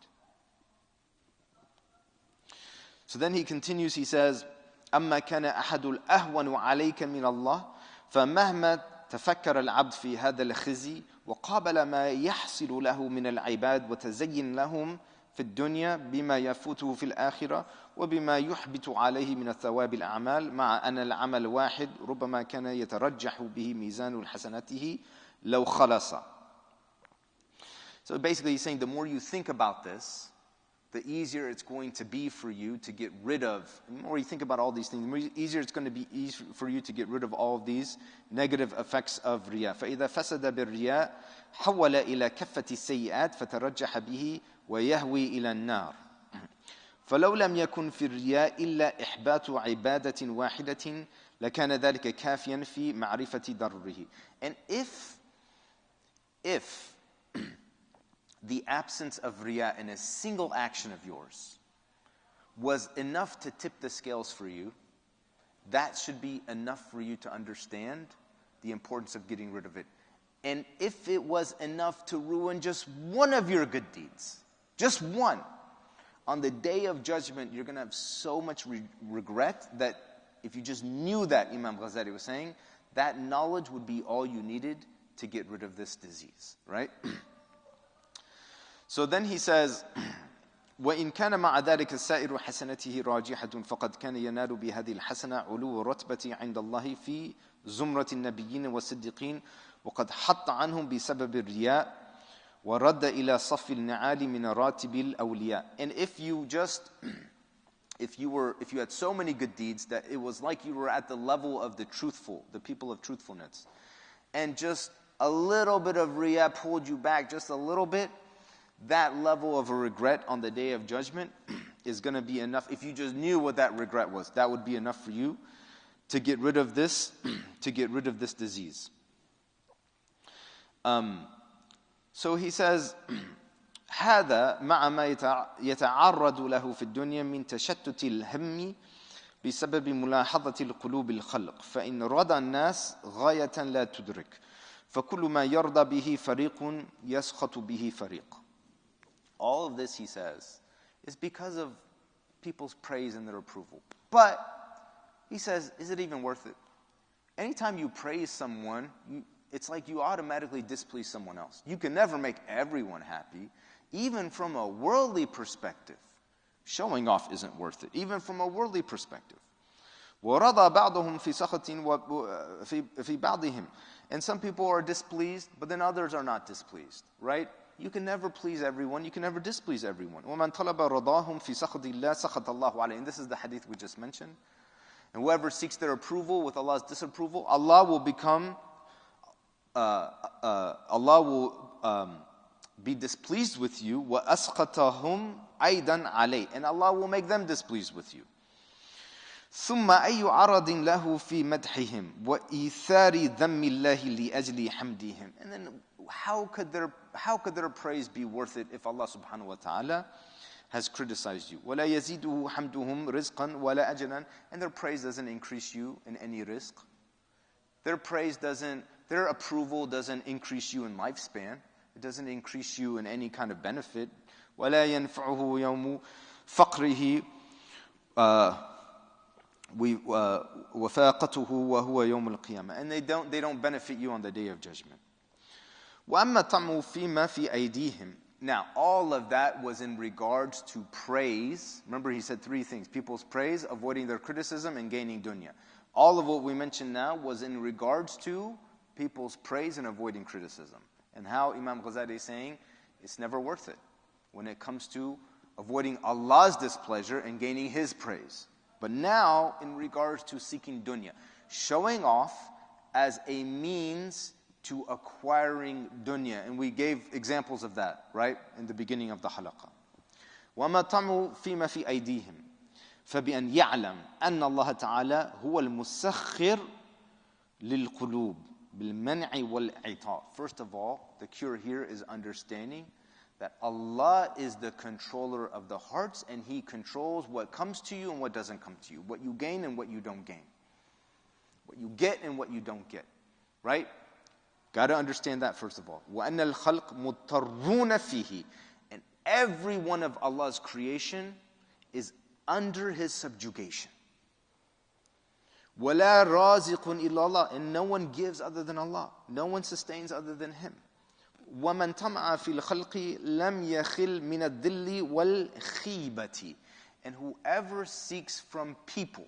So then he continues, he says, أما كان أحد الأهون عليك من الله فمهما تفكر العبد في هذا الخزي وقابل ما يحصل له من العباد وتزين لهم في الدنيا بما يفوته في الآخرة وبما يحبط عليه من الثواب الأعمال مع أن العمل واحد ربما كان يترجح به ميزان حسناته لو خلص. So basically he's saying the more you think about this, the easier it's going to be for you to get rid of, the more you think about all these things, the more easier it's going to be for you to get rid of all of these negative effects of riya. فإذا فسد بالرياء حول إلى كفة السيئات فترجح به ويهوي إلى النار. فلو لم يكن في الرياء إلا إحباط عبادة واحدة لكان ذلك كافيا في معرفة ضرره. And if the absence of riya in a single action of yours was enough to tip the scales for you, that should be enough for you to understand the importance of getting rid of it. And if it was enough to ruin just one of your good deeds, just one, on the day of judgment, you're going to have so much regret that if you just knew that, Imam Ghazali was saying, that knowledge would be all you needed to get rid of this disease, right? So then he says, وَإِنْ كَانَ مَعَ ذَلِكَ السَّائِرُ حَسَنَتِهِ رَاجِحَةٌ فَقَدْ كَانَ يَنَالُ بِهَذِهِ الْحَسَنَةِ عُلُوُّ الرُّتْبَةِ عِنْدَ اللَّهِ فِي زُمْرَةِ النَّبِيِّينَ وَالصِّدِّيقِينَ وَقَدْ حَطَّ عَنْهُمْ بِسَبَبِ الرِّيَاءِ وَرَدَّ إِلَى صَفِّ النِّعَالِ مِنَ رَاتِبِ الْأَوْلِيَاءِ. And if you had so many good deeds that it was like you were at the level of the truthful, the people of truthfulness, and just a little bit of riya pulled you back just a little bit, that level of a regret on the day of judgment is going to be enough. If you just knew what that regret was, that would be enough for you to get rid of this, disease. So he says, هذا مع ما يتعرض له في الدنيا من تشتت الهم بسبب ملاحظة القلوب الخلق فإن رضى الناس غاية لا تدرك فكل ما يرضى به فريق يسخط به فريق. All of this, he says, is because of people's praise and their approval. But, he says, is it even worth it? Anytime you praise someone, it's like you automatically displease someone else. You can never make everyone happy, even from a worldly perspective. Showing off isn't worth it, even from a worldly perspective. وَرَضَى بَعْضُهُمْ فِي سَخَطٍ فِي بَعْضِهِمْ. And some people are displeased, but then others are not displeased, right? You can never please everyone. You can never displease everyone. وَمَنْ طَلَبَ رَضَاهُمْ فِي سَخَطِ اللَّهِ سَخَطَ اللَّهُ عَلَيْهِ. And this is the hadith we just mentioned. And whoever seeks their approval with Allah's disapproval, Allah will be displeased with you. وَأَسْخَطَهُمْ أَيْضًا عَلَيْهِ. And Allah will make them displeased with you. ثم أي عرض له في مدحهم وإيثار ذم الله لأجل حمدهم. And then how could their praise be worth it if Allah subhanahu wa ta'ala has criticized you? ولا يزيده حمدهم رزقا ولا أجلا. And their praise doesn't increase you in any rizq. Their approval doesn't increase you in lifespan. It doesn't increase you in any kind of benefit. ولا ينفعه يوم فقره وفاقته وهو يوم القيامة. And they don't benefit you on the day of judgment. وأما طمع فيما في أيديهم. Now, all of that was in regards to praise. Remember, he said three things: people's praise, avoiding their criticism, and gaining dunya. All of what we mentioned now was in regards to people's praise and avoiding criticism. And how Imam Ghazali is saying it's never worth it when it comes to avoiding Allah's displeasure and gaining His praise. But now, in regards to seeking dunya, showing off as a means to acquiring dunya. And we gave examples of that, right, in the beginning of the halaqah. وَمَا طَمُوا فِيمَا فِي أَيْدِيهِمْ فَبِأَنْ يَعْلَمْ أَنَّ اللَّهَ تَعَالَى هُوَ الْمُسَخِّرُ لِلْقُلُوبِ بِالْمَنْعِ وَالْعِطَاءِ. First of all, the cure here is understanding that Allah is the controller of the hearts, and He controls what comes to you and what doesn't come to you, what you gain and what you don't gain, what you get and what you don't get, right? Got to understand that first of all. وَأَنَّ الْخَلْقِ مُضْطَرُّونَ فِيهِ. And every one of Allah's creation is under His subjugation. وَلَا رَازِقٌ إِلَّا اللَّهِ. And no one gives other than Allah. No one sustains other than Him. وَمَنْ طَمَعَ فِي الْخَلْقِ لَمْ يَخِلْ مِنَ الذِّلِّ وَالْخِيبَةِ. And whoever seeks from people,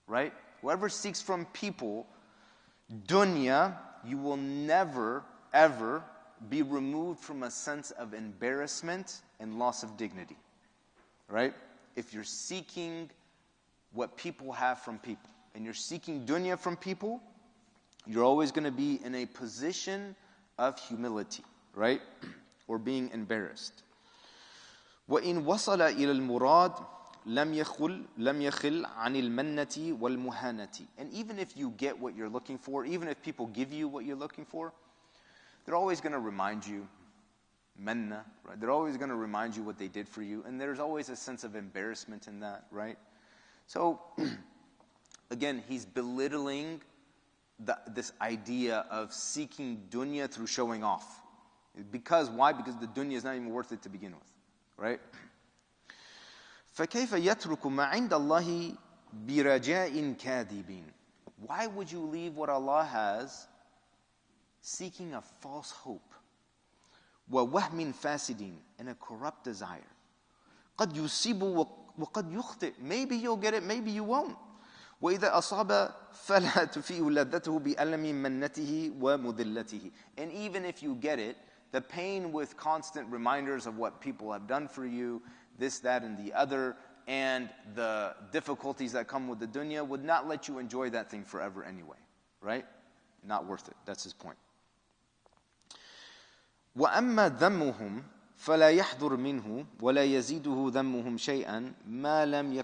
right? Whoever seeks from people dunya, you will never, ever be removed from a sense of embarrassment and loss of dignity, right? If you're seeking what people have from people, and you're seeking dunya from people, you're always going to be in a position of humility, right? Or being embarrassed. وَإِن وَصَلَ إِلَى الْمُرَادِ لَمْ يَخِلْ عَنِ الْمَنَّةِ وَالْمُهَانَةِ. And even if you get what you're looking for, even if people give you what you're looking for, they're always going to remind you, manna, right? They're always going to remind you what they did for you, and there's always a sense of embarrassment in that, right? So, again, he's belittling this idea of seeking dunya through showing off. Because, why? Because the dunya is not even worth it to begin with, right? فَكَيْفَ يَتْرُكُ مَا عِنْدَ اللَّهِ بِرَجَاءٍ كَاذِبٍ. Why would you leave what Allah has seeking a false hope? وَوَهْمٍ فَاسِدٍ. And a corrupt desire. قَدْ يُصِيبُ وَقَدْ يُخْطِئ. Maybe you'll get it, maybe you won't. وَإِذَا أَصَابَ فَلَا تُفِيهُ لَذَّتُهُ بِأَلَمٍ مَنَّتِهِ وَمُذِلَّتِهِ. And even if you get it, the pain with constant reminders of what people have done for you, this, that, and the other, and the difficulties that come with the dunya would not let you enjoy that thing forever anyway, right? Not worth it. That's his point. وَأَمَّا ذَمُّهُمْ فَلَا يَحْضُرْ مِنْهُ وَلَا يَزِيدُهُ ذَمُّهُمْ شَيْئًا مَا لَمْ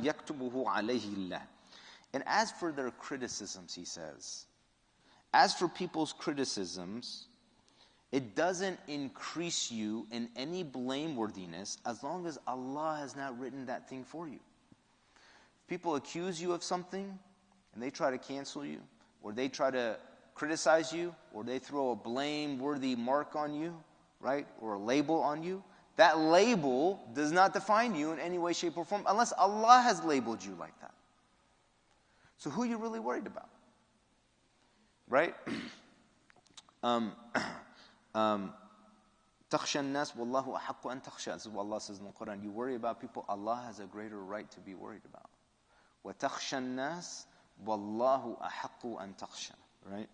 يَكْتُبُهُ عَلَيْهِ اللَّهِ. And as for their criticisms, he says, as for people's criticisms, it doesn't increase you in any blameworthiness as long as Allah has not written that thing for you. If people accuse you of something and they try to cancel you, or they try to criticize you, or they throw a blameworthy mark on you, right, or a label on you, that label does not define you in any way, shape, or form unless Allah has labeled you like that. So who are you really worried about? Right? تَخْشَى النَّاسِ وَاللَّهُ أَحَقُّ أَن تَخْشَى. This is what Allah says in the Quran. You worry about people, Allah has a greater right to be worried about. وَتَخْشَى النَّاسِ وَاللَّهُ أَحَقُّ أَن تَخْشَى. Right?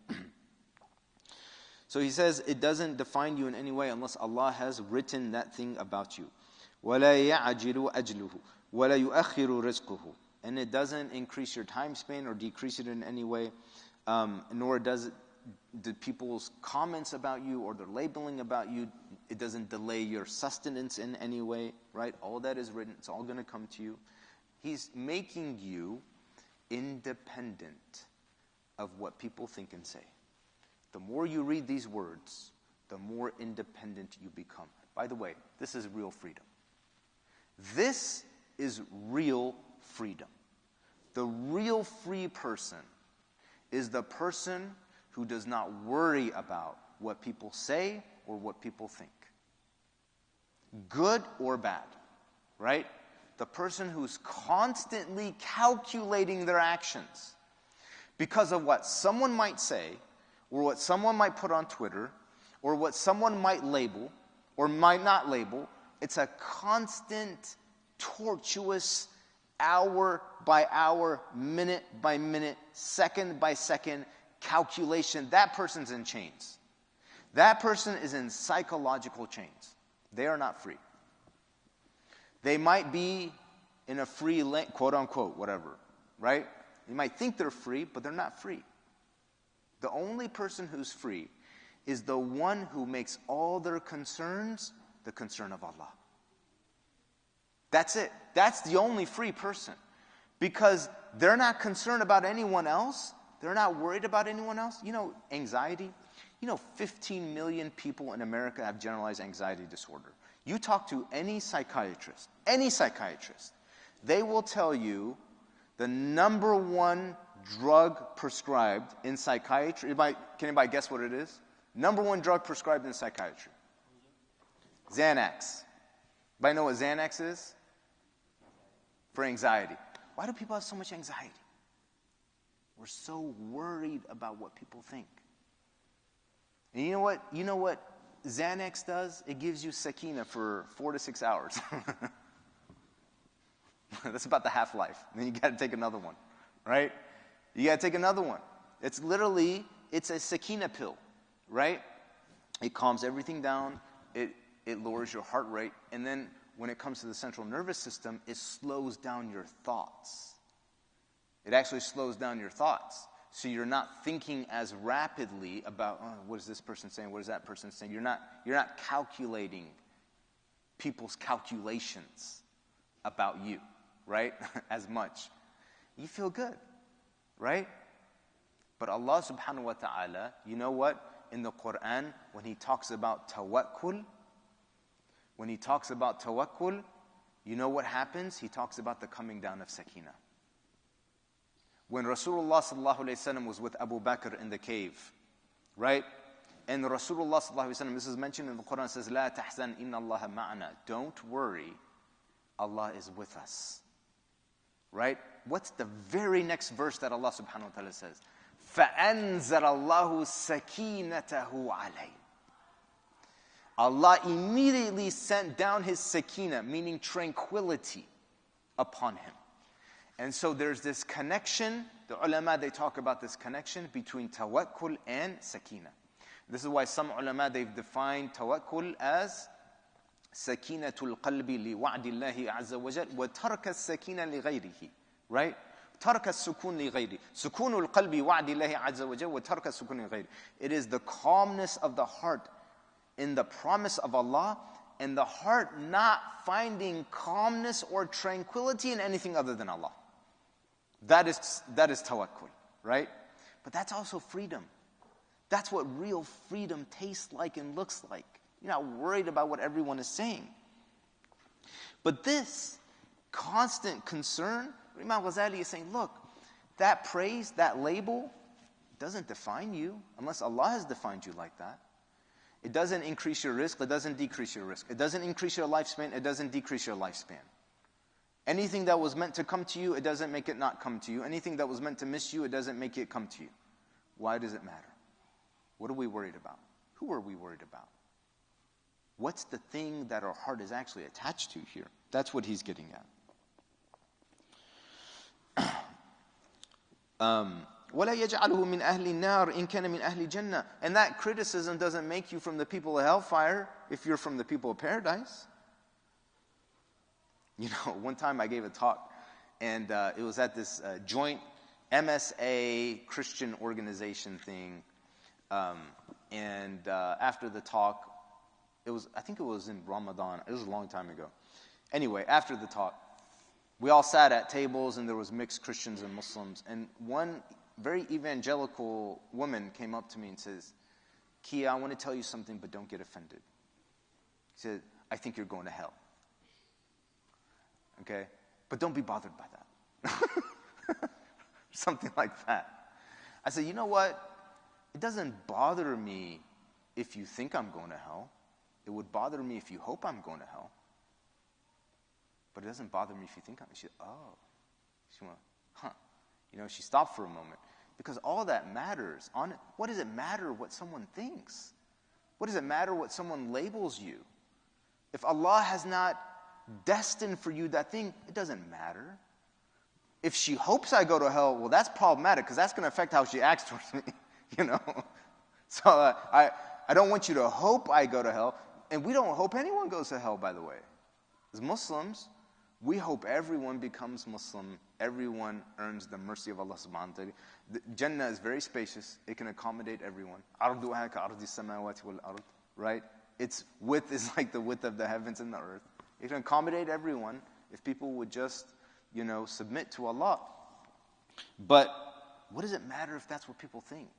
So he says it doesn't define you in any way unless Allah has written that thing about you. وَلَا يَعْجِلُ أَجْلُهُ وَلَا يُؤَخِّرُ رِزْقُهُ. And it doesn't increase your time span or decrease it in any way, nor does it the people's comments about you or their labeling about you, it doesn't delay your sustenance in any way, right? All that is written, it's all going to come to you. He's making you independent of what people think and say. The more you read these words, the more independent you become. By the way, this is real freedom. This is real freedom. The real free person is the person who does not worry about what people say or what people think. Good or bad, right? The person who's constantly calculating their actions because of what someone might say, or what someone might put on Twitter, or what someone might label, or might not label. It's a constant, tortuous, hour by hour, minute by minute, second by second calculation. That person's in chains. That person is in psychological chains. They are not free. They might be in a free, quote unquote, whatever, right? You might think they're free, but they're not free. The only person who's free is the one who makes all their concerns the concern of Allah. That's it. That's the only free person. Because they're not concerned about anyone else. They're not worried about anyone else. You know, anxiety. 15 million people in America have generalized anxiety disorder. You talk to any psychiatrist, they will tell you the number one drug prescribed in psychiatry. Can anybody guess what it is? Number one drug prescribed in psychiatry. Xanax. Anybody know what Xanax is? For anxiety. Why do people have so much anxiety? We're so worried about what people think. And you know what Xanax does? It gives you sakina for 4 to 6 hours. That's about the half-life. And then you got to take another one, right? You got to take another one. It's a sakina pill, right? It calms everything down. It lowers your heart rate. And then when it comes to the central nervous system, it slows down your thoughts. It actually slows down your thoughts. So you're not thinking as rapidly about, what is this person saying? What is that person saying? You're not calculating people's calculations about you, right? As much. You feel good, right? But Allah subhanahu wa ta'ala, you know what? In the Quran, when He talks about tawakkul, you know what happens? He talks about the coming down of sakina. When Rasulullah sallallahu alayhi wasallam was with Abu Bakr in the cave, right? And Rasulullah sallallahu alayhi wasallam, this is mentioned in the Quran, says, "La tahzan inna Allah ma'ana." Don't worry, Allah is with us. Right? What's the very next verse that Allah subhanahu wa ta'ala says? فَأَنزَلَ اللَّهُ سَكِينَتَهُ عَلَيْهِ. Allah immediately sent down His sakina, meaning tranquility, upon him. And so there's this connection. The ulama, they talk about this connection between tawakkul and sakina. This is why some ulama, they've defined tawakkul as sakinatul qalbi li wa'dillahi azza wa jal wa tarka sakina li ghayrihi. Right? Tarka sukun li ghayri. Sukunul qalbi wa'dillahi azza wa jal wa tarka sukun li ghayri. It is the calmness of the heart in the promise of Allah, and the heart not finding calmness or tranquility in anything other than Allah. That is tawakkul, right? But that's also freedom. That's what real freedom tastes like and looks like. You're not worried about what everyone is saying. But this constant concern, Imam Ghazali is saying, look, that praise, that label, doesn't define you unless Allah has defined you like that. It doesn't increase your risk, it doesn't decrease your risk. It doesn't increase your lifespan, it doesn't decrease your lifespan. Anything that was meant to come to you, it doesn't make it not come to you. Anything that was meant to miss you, it doesn't make it come to you. Why does it matter? What are we worried about? Who are we worried about? What's the thing that our heart is actually attached to here? That's what he's getting at. وَلَا يَجْعَلُهُ مِنْ أَهْلِ النَّارِ إِنْ كَانَ مِنْ أَهْلِ الْجَنَّةِ. And that criticism doesn't make you from the people of hellfire if you're from the people of paradise. You know, one time I gave a talk, and it was at this joint MSA Christian organization thing. And after the talk, I think it was in Ramadan. It was a long time ago. Anyway, after the talk, We all sat at tables and there was mixed Christians and Muslims. And one very evangelical woman came up to me and says, Kia, I want to tell you something, but don't get offended. She said, I think you're going to hell. Okay? But don't be bothered by that. Something like that. I said, you know what? It doesn't bother me if you think I'm going to hell. It would bother me if you hope I'm going to hell. But it doesn't bother me if you think I'm. She said, oh. She went, huh. You know, she stopped for a moment. Because all that matters. What does it matter what someone thinks? What does it matter what someone labels you? If Allah has not destined for you that thing, it doesn't matter. If she hopes I go to hell, well, that's problematic because that's going to affect how she acts towards me, you know. So I don't want you to hope I go to hell. And we don't hope anyone goes to hell, by the way. As Muslims, we hope everyone becomes Muslim. Everyone earns the mercy of Allah subhanahu wa ta'ala. The Jannah is very spacious. It can accommodate everyone. Arduha ka'ardi samawati wal ard. Right? Its width is like the width of the heavens and the earth. It can accommodate everyone if people would just, you know, submit to Allah. But what does it matter if that's what people think?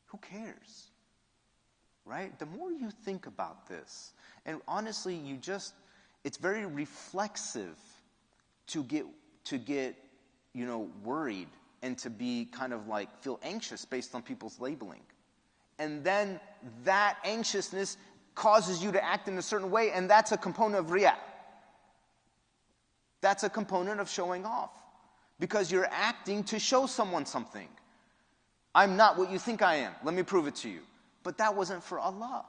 Who cares? Right? The more you think about this, and honestly, it's very reflexive to get, you know, worried and to be kind of like feel anxious based on people's labeling. And then that anxiousness causes you to act in a certain way, and that's a component of riyah. That's a component of showing off. Because you're acting to show someone something. I'm not what you think I am. Let me prove it to you. But that wasn't for Allah.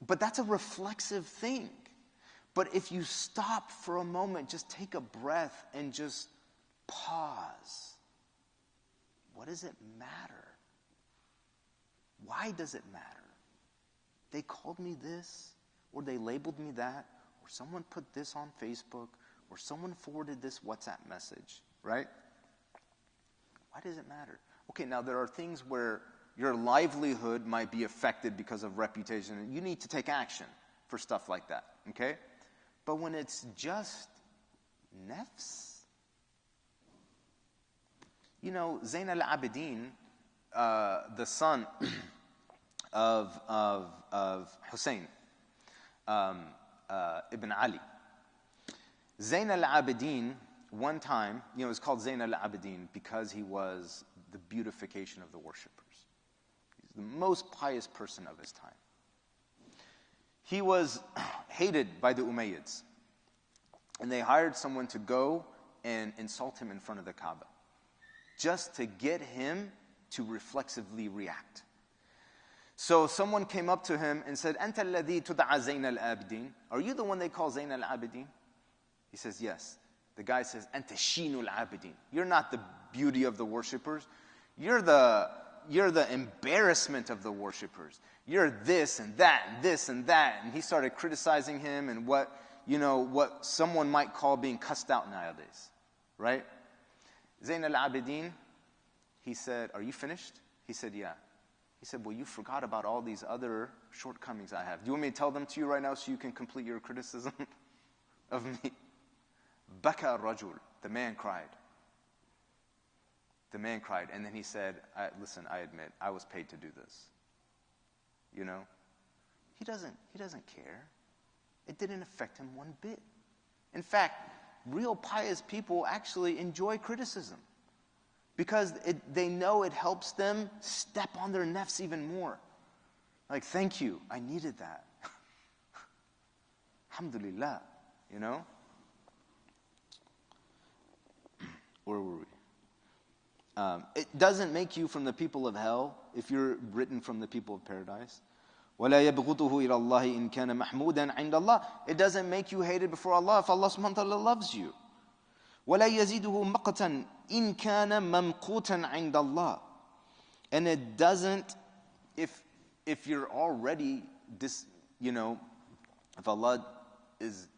But that's a reflexive thing. But if you stop for a moment, just take a breath and just pause. What does it matter? Why does it matter? They called me this, or they labeled me that, or someone put this on Facebook, or someone forwarded this WhatsApp message, right? Why does it matter? Okay, now there are things where your livelihood might be affected because of reputation, and you need to take action for stuff like that, okay? But when it's just nafs, you know, Zayn al-Abidin, the son of Hussein, Ibn Ali. Zayn al-Abidin, one time, you know, it was called Zayn al-Abidin because he was the beautification of the worshippers. He's the most pious person of his time. He was hated by the Umayyads. And they hired someone to go and insult him in front of the Kaaba, just to get him to reflexively react. So someone came up to him and said, "Anta alladhi tud'a Zayn al-Abidin." Are you the one they call Zayn al-Abidin? He says, yes. The guy says, "Anta Sheen al-Abidin." You're not the beauty of the worshippers. You're the embarrassment of the worshippers. You're this and that and this and that. And he started criticizing him and what someone might call being cussed out nowadays. Right? Zayn al-Abidin, he said, "Are you finished?" He said, "Yeah." He said, "Well, you forgot about all these other shortcomings I have. Do you want me to tell them to you right now so you can complete your criticism of me?" Baka rajul, the man cried. The man cried, and then he said, "Listen, I admit, I was paid to do this." You know? He doesn't care. It didn't affect him one bit. In fact, real pious people actually enjoy criticism because they know it helps them step on their nafs even more. Like, thank you, I needed that. Alhamdulillah, you know? Where were we? It doesn't make you from the people of hell if you're written from the people of paradise. وَلَا يَبْغُضُهُ إِلَى اللَّهِ إِن كَانَ مَحْمُودًا عِنْدَ اللَّهِ. It doesn't make you hated before Allah if Allah subhanahu wa ta'ala loves you. وَلَا يَزِيدُهُ مَقْتًا إِن كَانَ مَمْقُوتًا عِنْدَ اللَّهِ. And it doesn't, if you're already, if Allah is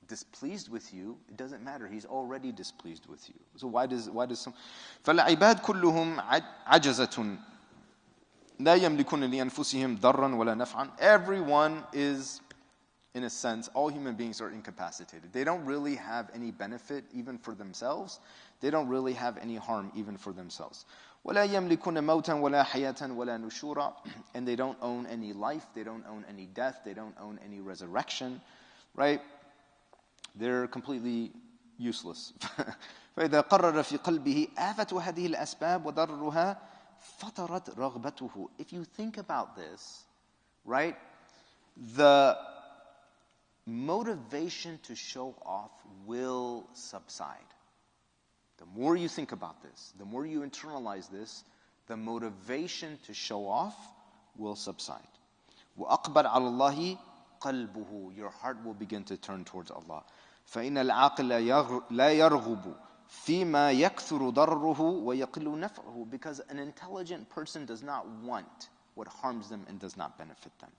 displeased with you, it doesn't matter. He's already displeased with you. So why does some... فَالْعِبَادْ كُلُّهُمْ عَجَزَةٌ لَا يَمْلِكُونَ لِأَنفُسِهِمْ ضَرًّا وَلَا نَفْعًا. Everyone is in a sense, all human beings are incapacitated. They don't really have any benefit even for themselves. They don't really have any harm even for themselves. وَلَا يَمْلِكُونَ مَوْتًا وَلَا حَيَاةً وَلَا نُشُورًا. And they don't own any life, they don't own any death, they don't own any resurrection, right? They're completely useless. فإذا قرر في قلبه آفة هذه الأسباب وضررها فطرت رغبته. If you think about this, right, the motivation to show off will subside. The more you think about this, the more you internalize this, the motivation to show off will subside. وأقبل على الله قلبه. Your heart will begin to turn towards Allah. فإن العاقل لا يرغب فيما يكثر ضرره ويقل نفعه. Because an intelligent person does not want what harms them and does not benefit them.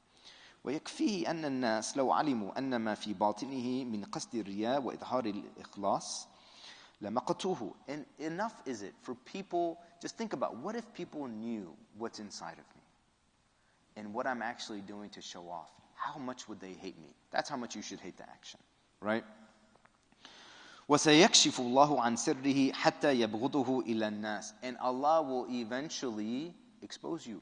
ويكفيه أن الناس لو علموا أن ما في باطنه من قصد الرياء وإظهار الإخلاص لمقتوه. And enough is it for people, just think about, what if people knew what's inside of me and what I'm actually doing to show off? How much would they hate me? That's how much you should hate the action, right? وَسَيَكْشِفُ اللَّهُ عَنْ سِرِّهِ حَتَّى يَبْغُضُهُ إِلَى النَّاسِ. And Allah will eventually expose you.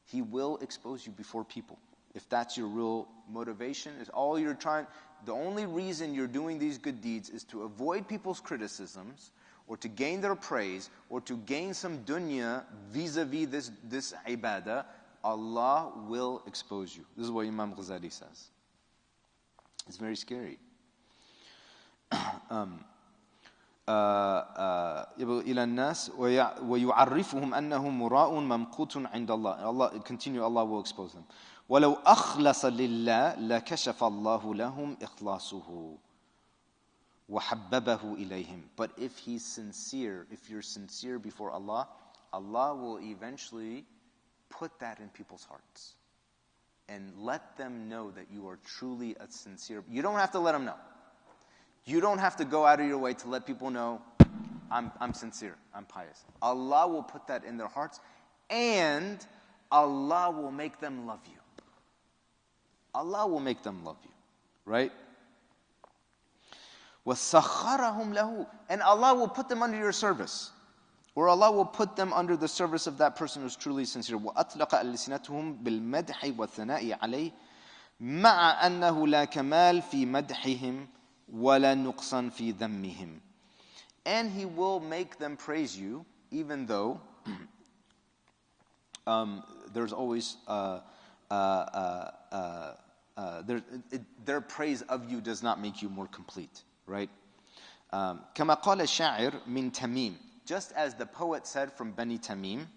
He will expose you before people. If that's your real motivation, is all you're trying, the only reason you're doing these good deeds is to avoid people's criticisms, or to gain their praise, or to gain some dunya vis-a-vis this ibadah, Allah will expose you. This is what Imam Ghazali says. It's very scary. إلى الناس ويعرفهم أنه مراء ممقوت عند الله. Allah will expose them. ولو أخلص لله لكشف الله لهم إخلاصه وحببه إليهم. But if he's sincere, if you're sincere before Allah, Allah will eventually put that in people's hearts and let them know that you are truly a sincere. You don't have to let them know. You don't have to go out of your way to let people know, I'm sincere, I'm pious. Allah will put that in their hearts, and Allah will make them love you. Allah will make them love you, right? وَسَخَّرَهُمْ لَهُ. And Allah will put them under your service. Or Allah will put them under the service of that person who's truly sincere. وَأَطْلَقَ أَلْسِنَتُهُمْ بِالْمَدْحِ وَالثَّنَاءِ عَلَيْهِ مَعَ أَنَّهُ لَا كَمَالْ فِي مَدْحِهِمْ وَلَا نُقْصًا فِي ذَمِّهِمْ. And He will make them praise you, even though there's always their praise of you does not make you more complete, right? كما قال الشاعر من تميم. Just as the poet said from Bani Tamim,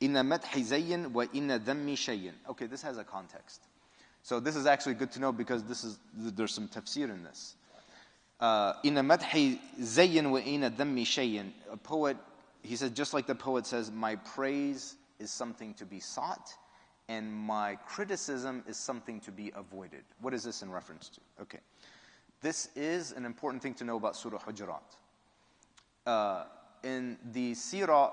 إن مدحي زين وإن ذمي شيء. Okay, this has a context. So this is actually good to know because there's some tafsir in this. إن مدحي زين وإن ذمي شيء. A poet, he said, just like the poet says, my praise is something to be sought, and my criticism is something to be avoided. What is this in reference to? Okay. This is an important thing to know about Surah Hujurat. In the seerah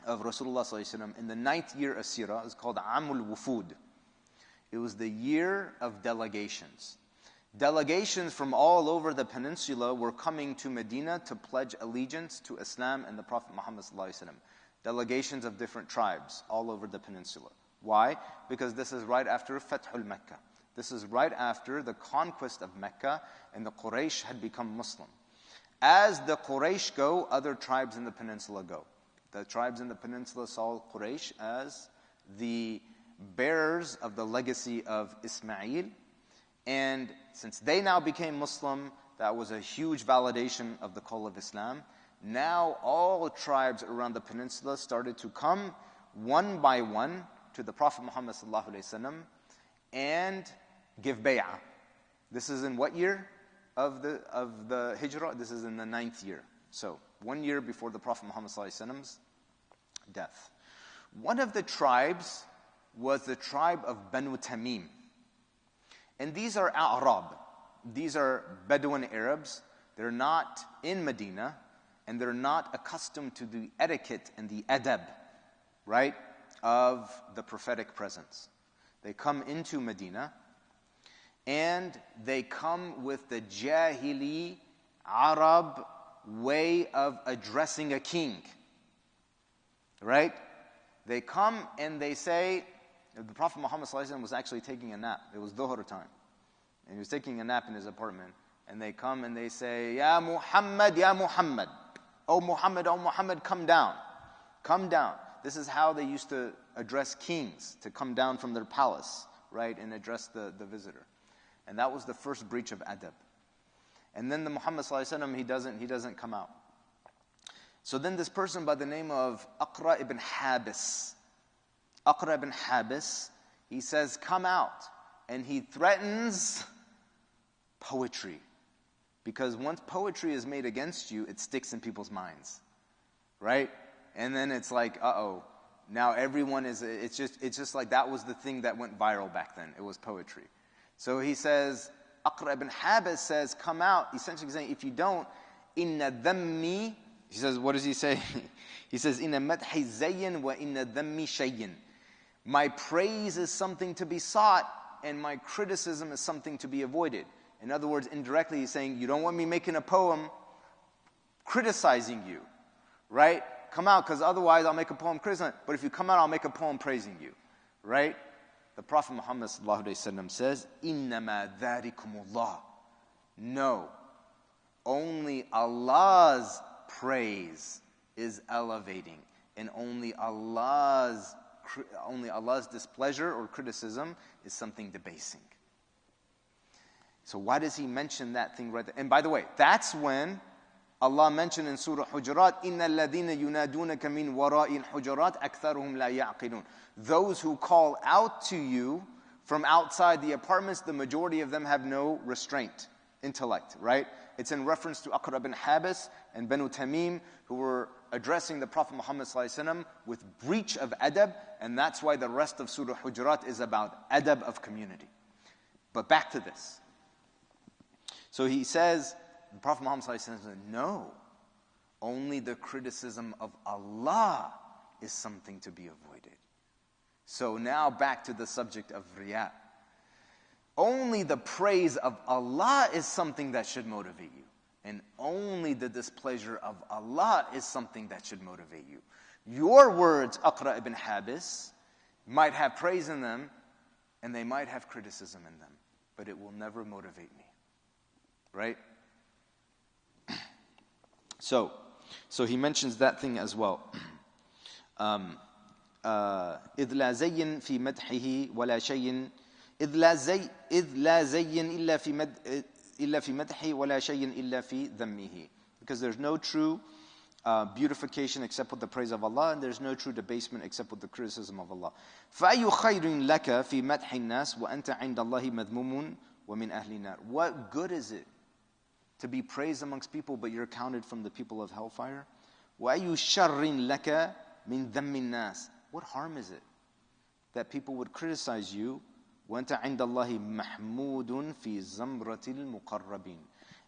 of Rasulullah sallallahu alaihi wasallam, in the 9th year of seerah, it's called Amul Wufud. It was the year of delegations. Delegations from all over the peninsula were coming to Medina to pledge allegiance to Islam and the Prophet Muhammad sallallahu alaihi wasallam. Delegations of different tribes all over the peninsula. Why? Because this is right after Fathul Mecca. This is right after the conquest of Mecca, and the Quraysh had become Muslim. As the Quraysh go, other tribes in the peninsula go. The tribes in the peninsula saw Quraysh as the bearers of the legacy of Ismail, and since they now became Muslim, that was a huge validation of the call of Islam. Now all tribes around the peninsula started to come one by one to the Prophet Muhammad sallallahu alaihi wasallam and give bay'ah. This is in what year of the Hijrah? This is in the 9th year. So 1 year before the Prophet Muhammad sallallahu alaihi wasallam's death. One of the tribes was the tribe of Banu Tamim. And these are A'rab. These are Bedouin Arabs. They're not in Medina, and they're not accustomed to the etiquette and the adab, right, of the prophetic presence. They come into Medina, and they come with the Jahili Arab way of addressing a king. Right? They come and they say, the Prophet Muhammad ﷺ was actually taking a nap. It was Dhuhr time. And he was taking a nap in his apartment. And they come and they say, Ya Muhammad, Ya Muhammad. Oh Muhammad, come down. Come down. This is how they used to address kings, to come down from their palace, right, and address the visitor. And that was the first breach of adab. And then the Muhammad ﷺ, he doesn't come out. So then this person by the name of Aqra ibn Habis, he says, come out. And he threatens poetry. Because once poetry is made against you, it sticks in people's minds. Right? And then it's like, uh-oh. Now everyone is, it's just like that was the thing that went viral back then. It was poetry. So he says, Aqra ibn Habis says, come out. Essentially saying, if you don't, inna dhammi, he says, what does he say? He says, inna madhi zayyin wa inna dhammi shayyin. My praise is something to be sought, and my criticism is something to be avoided. In other words, indirectly he's saying, you don't want me making a poem criticizing you, right? Come out, because otherwise I'll make a poem criticizing. But if you come out, I'll make a poem praising you, right? The Prophet Muhammad ﷺ says, إِنَّمَا ذَلِكُمُ No, only Allah's praise is elevating, and only Allah's displeasure or criticism is something debasing. So why does he mention that thing right there? And by the way, that's when Allah mentioned in Surah Hujurat, إِنَّ الَّذِينَ يُنَادُونَكَ مِنْ وَرَاءِ الْحُجُرَاتِ أَكْثَرُهُمْ لَا يَعْقِلُونَ. Those who call out to you from outside the apartments, the majority of them have no restraint, intellect, right? It's in reference to Aqra bin Habis and Banu Tamim, who were addressing the Prophet Muhammad ﷺ with breach of adab, and that's why the rest of Surah Hujurat is about adab of community. But back to this. So he says, the Prophet Muhammad ﷺ says, no, only the criticism of Allah is something to be avoided. So now back to the subject of riya. Only the praise of Allah is something that should motivate you. And only the displeasure of Allah is something that should motivate you. Your words, Aqra ibn Habis, might have praise in them, and they might have criticism in them, but it will never motivate me. Right? So he mentions that thing as well. إِذْ لَا زَيٍّ فِي مَدْحِهِ وَلَا شَيْءٍ إِذْ لَا زَيٍّ إِلَّا فِي مَدْحِهِ وَلَا شَيْءٍ إِلَّا فِي ذَمِّهِ. Because there's no true beautification except with the praise of Allah, and there's no true debasement except with the criticism of Allah. فَأَيُّ خَيْرٍ لَكَ فِي مَدْحِ النَّاسِ وَأَنْتَ عِنْدَ اللَّهِ مَذْمُومٌ وَمِنْ أَهْلِ النَّارِ. What good is it to be praised amongst people, but you're counted from the people of hellfire? وَأَيُّ شَرٍ لَكَ مِنْ ذَمِّ النَّاسِ. What harm is it that people would criticize you? وَأَنْتَ عِنْدَ اللَّهِ مَحْمُودٌ فِي زَمْرَةِ الْمُقَرَّبِينَ.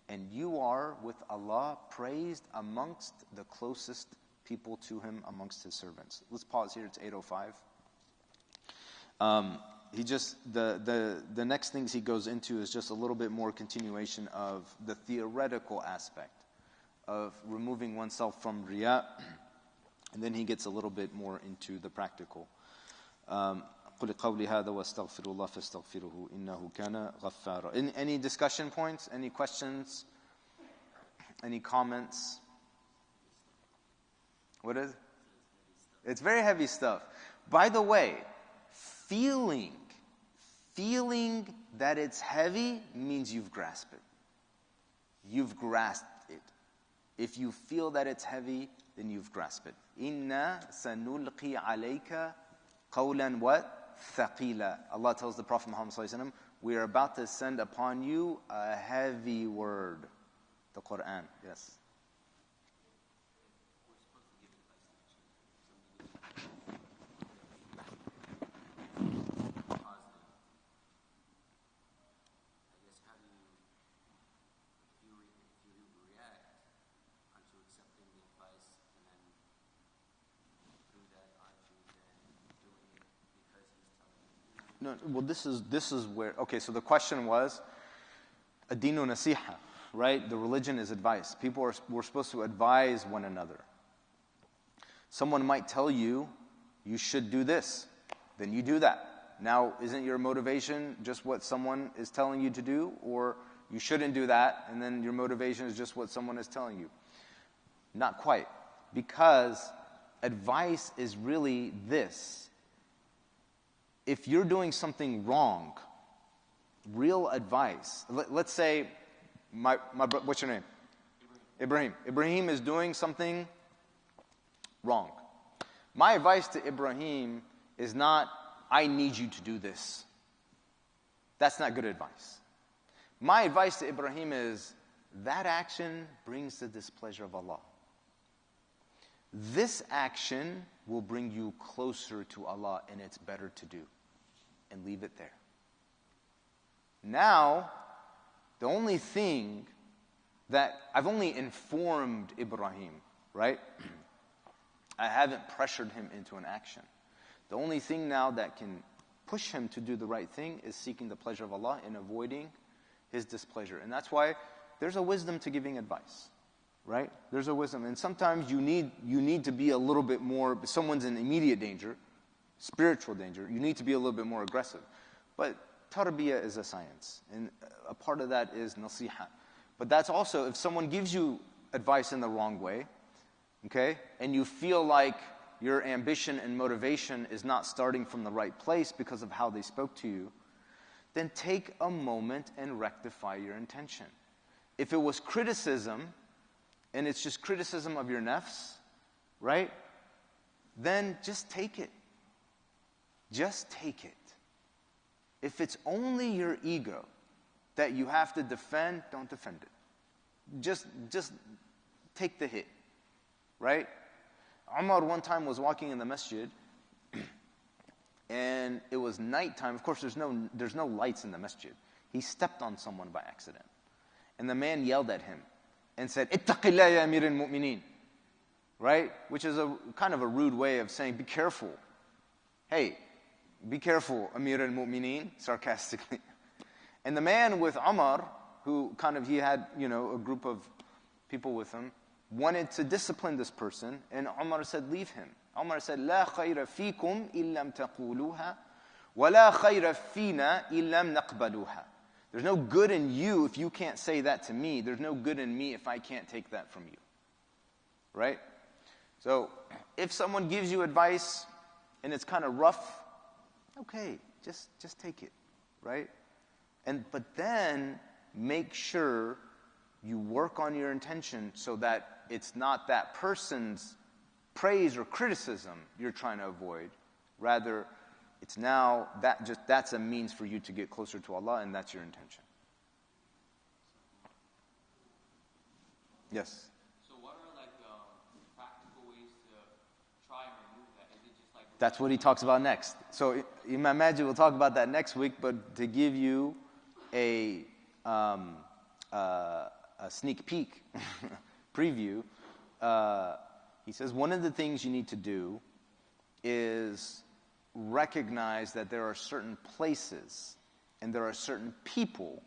And you are, with Allah, praised amongst the closest people to Him, amongst His servants. Let's pause here, it's 8:05. The next things he goes into is just a little bit more continuation of the theoretical aspect of removing oneself from riya, and then he gets a little bit more into the practical. قُلِ قَوْلِ هَذَا وَاسْتَغْفِرُ اللَّهَ فَاسْتَغْفِرُهُ إِنَّهُ كَانَ غَفَّارًا. Any discussion points? Any questions? Any comments? What is it? It's very heavy stuff. By the way, feeling that it's heavy means you've grasped it. You've grasped it. If you feel that it's heavy, then you've grasped it. إِنَّا سَنُلْقِي عَلَيْكَ قَوْلًا what? ثَقِيلًا. Allah tells the Prophet Muhammad ﷺ, we are about to send upon you a heavy word. The Quran, yes. No, well, this is where. Okay, so the question was, adinu nasiha, right? The religion is advice. We're supposed to advise one another. Someone might tell you, you should do this, then you do that. Now, isn't your motivation just what someone is telling you to do, or you shouldn't do that, and then your motivation is just what someone is telling you? Not quite, because advice is really this. If you're doing something wrong, real advice, let's say, what's your name? Ibrahim. Ibrahim is doing something wrong. My advice to Ibrahim is not, I need you to do this. That's not good advice. My advice to Ibrahim is, that action brings the displeasure of Allah. This action will bring you closer to Allah, and it's better to do. And leave it there. Now, the only thing that I've only informed Ibrahim, right? I haven't pressured him into an action. The only thing now that can push him to do the right thing is seeking the pleasure of Allah and avoiding His displeasure. And that's why there's a wisdom to giving advice, right? There's a wisdom. And sometimes you need to be a little bit more, someone's in immediate danger, spiritual danger, you need to be a little bit more aggressive. But tarbiyah is a science, and a part of that is nasiha. But that's also, if someone gives you advice in the wrong way, okay, and you feel like your ambition and motivation is not starting from the right place because of how they spoke to you, then take a moment and rectify your intention. If it was criticism, and it's just criticism of your nafs, right, then just take it. Just take it. If it's only your ego that you have to defend, don't defend it. Just take the hit, right? Umar one time was walking in the masjid, and it was nighttime. Of course, there's no lights in the masjid. He stepped on someone by accident, and the man yelled at him and said, "Ittaqillah ya Amir al-Mu'mineen," right? Which is a kind of a rude way of saying, "Be careful." Hey, be careful, Amir al-Mu'mineen, sarcastically. And the man with Umar, who he had, a group of people with him, wanted to discipline this person, and Umar said, leave him. Umar said, لا خير فيكم إن لم تقولوها ولا خير فينا إن لم نقبلوها. There's no good in you if you can't say that to me. There's no good in me if I can't take that from you. Right? So, if someone gives you advice and it's kind of rough, okay, just take it, right? But then make sure you work on your intention so that it's not that person's praise or criticism you're trying to avoid. Rather, it's now that's a means for you to get closer to Allah, and that's your intention. Yes. So what are practical ways to try and remove that? Is it just That's what he talks about next. So Imam Majid will talk about that next week, but to give you a sneak peek preview, he says one of the things you need to do is recognize that there are certain places and there are certain people,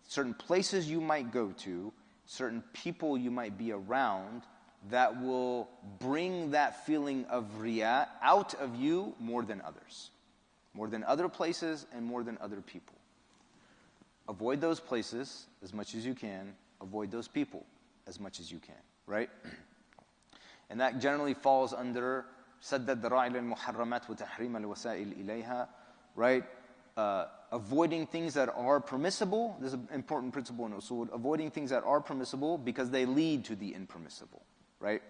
certain places you might go to, certain people you might be around that will bring that feeling of riya out of you more than others. More than other places and more than other people. Avoid those places as much as you can. Avoid those people as much as you can, right? And that generally falls under سد الذرائع للمحرمات وتحريم الوسائل إليها, right? Avoiding things that are permissible. This is an important principle in usul. Avoiding things that are permissible because they lead to the impermissible, right?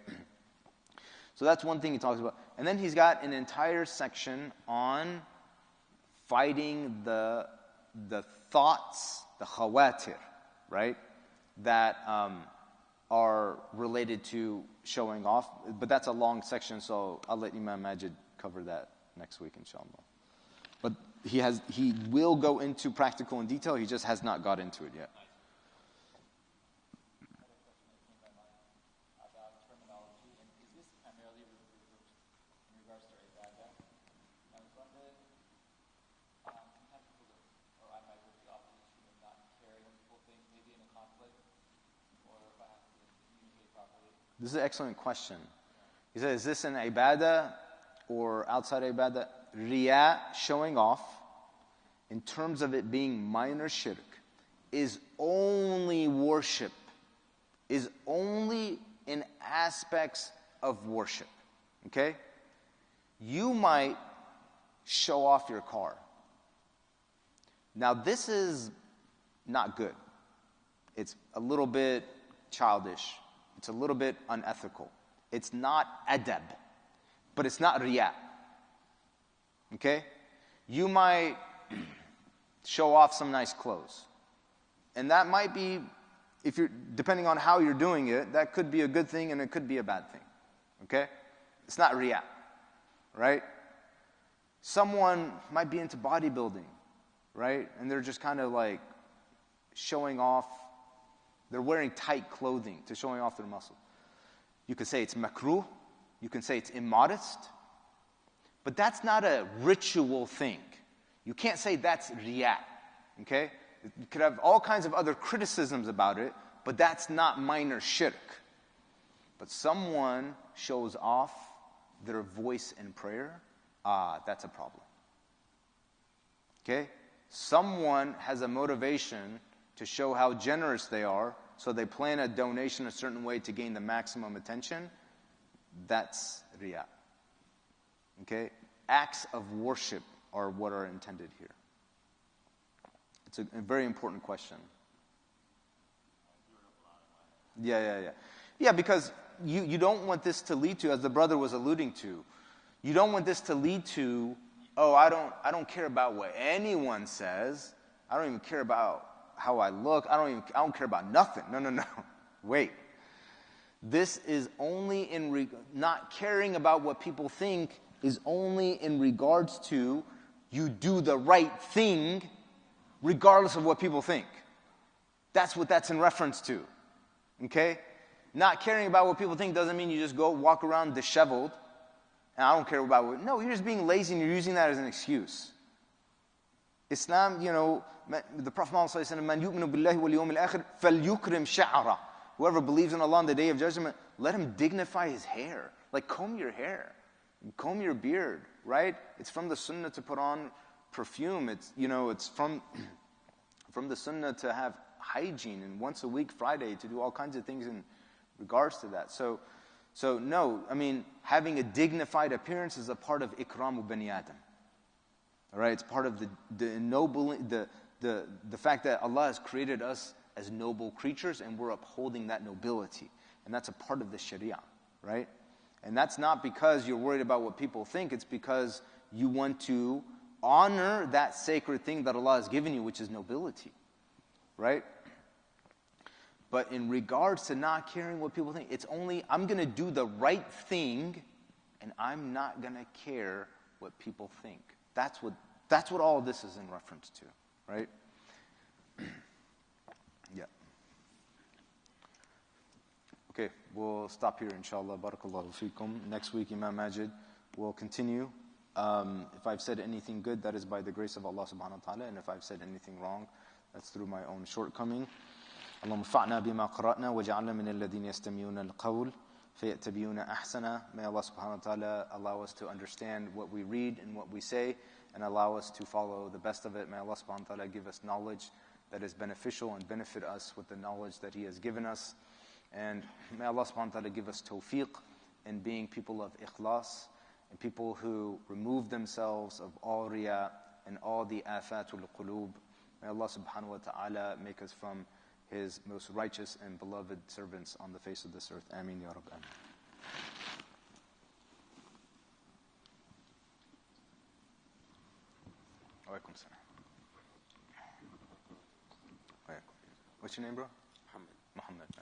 So that's one thing he talks about. And then he's got an entire section on fighting the thoughts, the khawatir, right? That are related to showing off. But that's a long section, so I'll let Imam Majid cover that next week, inshallah. But he will go into practical in detail, he just has not got into it yet. This is an excellent question. He said, is this an ibadah or outside ibadah? Riya, showing off, in terms of it being minor shirk, is only worship, is only in aspects of worship. Okay? You might show off your car. Now, this is not good. It's a little bit childish. It's a little bit unethical. It's not adab, but it's not riya. Okay? You might show off some nice clothes. And that might be, if you're depending on how you're doing it, that could be a good thing and it could be a bad thing. Okay? It's not riya. Right? Someone might be into bodybuilding, right? And they're just kind of like showing off. They're wearing tight clothing to showing off their muscle. You could say it's makruh. You can say it's immodest. But that's not a ritual thing. You can't say that's riya. Okay? You could have all kinds of other criticisms about it, but that's not minor shirk. But someone shows off their voice in prayer, that's a problem. Okay? Someone has a motivation to show how generous they are, so they plan a donation a certain way to gain the maximum attention. That's riya. Okay? Acts of worship are what are intended here. It's a very important question. Yeah, because you don't want this to lead to, as the brother was alluding to, you don't want this to lead to, I don't care about what anyone says. I don't even care about how I look. I don't care about nothing. No. Wait. This is only not caring about what people think is only in regards to you do the right thing regardless of what people think. That's what that's in reference to. Okay? Not caring about what people think doesn't mean you just go walk around disheveled and I don't care about what. No, you're just being lazy and you're using that as an excuse. Islam, the Prophet Muhammad said, "Man yu'minu billahi wal yawmil akhir falyukrim sha'ra." Whoever believes in Allah on the Day of Judgment, let him dignify his hair. Like comb your hair, comb your beard, right? It's from the Sunnah to put on perfume. It's from the Sunnah to have hygiene, and once a week, Friday, to do all kinds of things in regards to that. So no, having a dignified appearance is a part of ikramu bani Adam. All right, it's part of the ennobling, the fact that Allah has created us as noble creatures, and we're upholding that nobility, and that's a part of the Sharia, right? And that's not because you're worried about what people think. It's because you want to honor that sacred thing that Allah has given you, which is nobility, right? But in regards to not caring what people think, it's only, I'm going to do the right thing, and I'm not going to care what people think. That's what all of this is in reference to, right? Yeah. Okay, we'll stop here, inshallah. Barakallahu feekum. Next week, Imam Majid will continue. If I've said anything good, that is by the grace of Allah subhanahu wa ta'ala. And if I've said anything wrong, that's through my own shortcoming. اللهم انفعنا بما قرأنا وجعلنا من الذين يستمعون القول فيتبعون أحسنه. May Allah subhanahu wa ta'ala allow us to understand what we read and what we say, and allow us to follow the best of it. May Allah subhanahu wa ta'ala give us knowledge that is beneficial and benefit us with the knowledge that He has given us. And may Allah subhanahu wa ta'ala give us tawfiq in being people of ikhlas, and people who remove themselves of all riya and all the afatul qulub. May Allah subhanahu wa ta'ala make us from His most righteous and beloved servants on the face of this earth. Ameen ya Rabb. Ameen. Alaikum salam. What's your name, bro? Muhammad. Muhammad.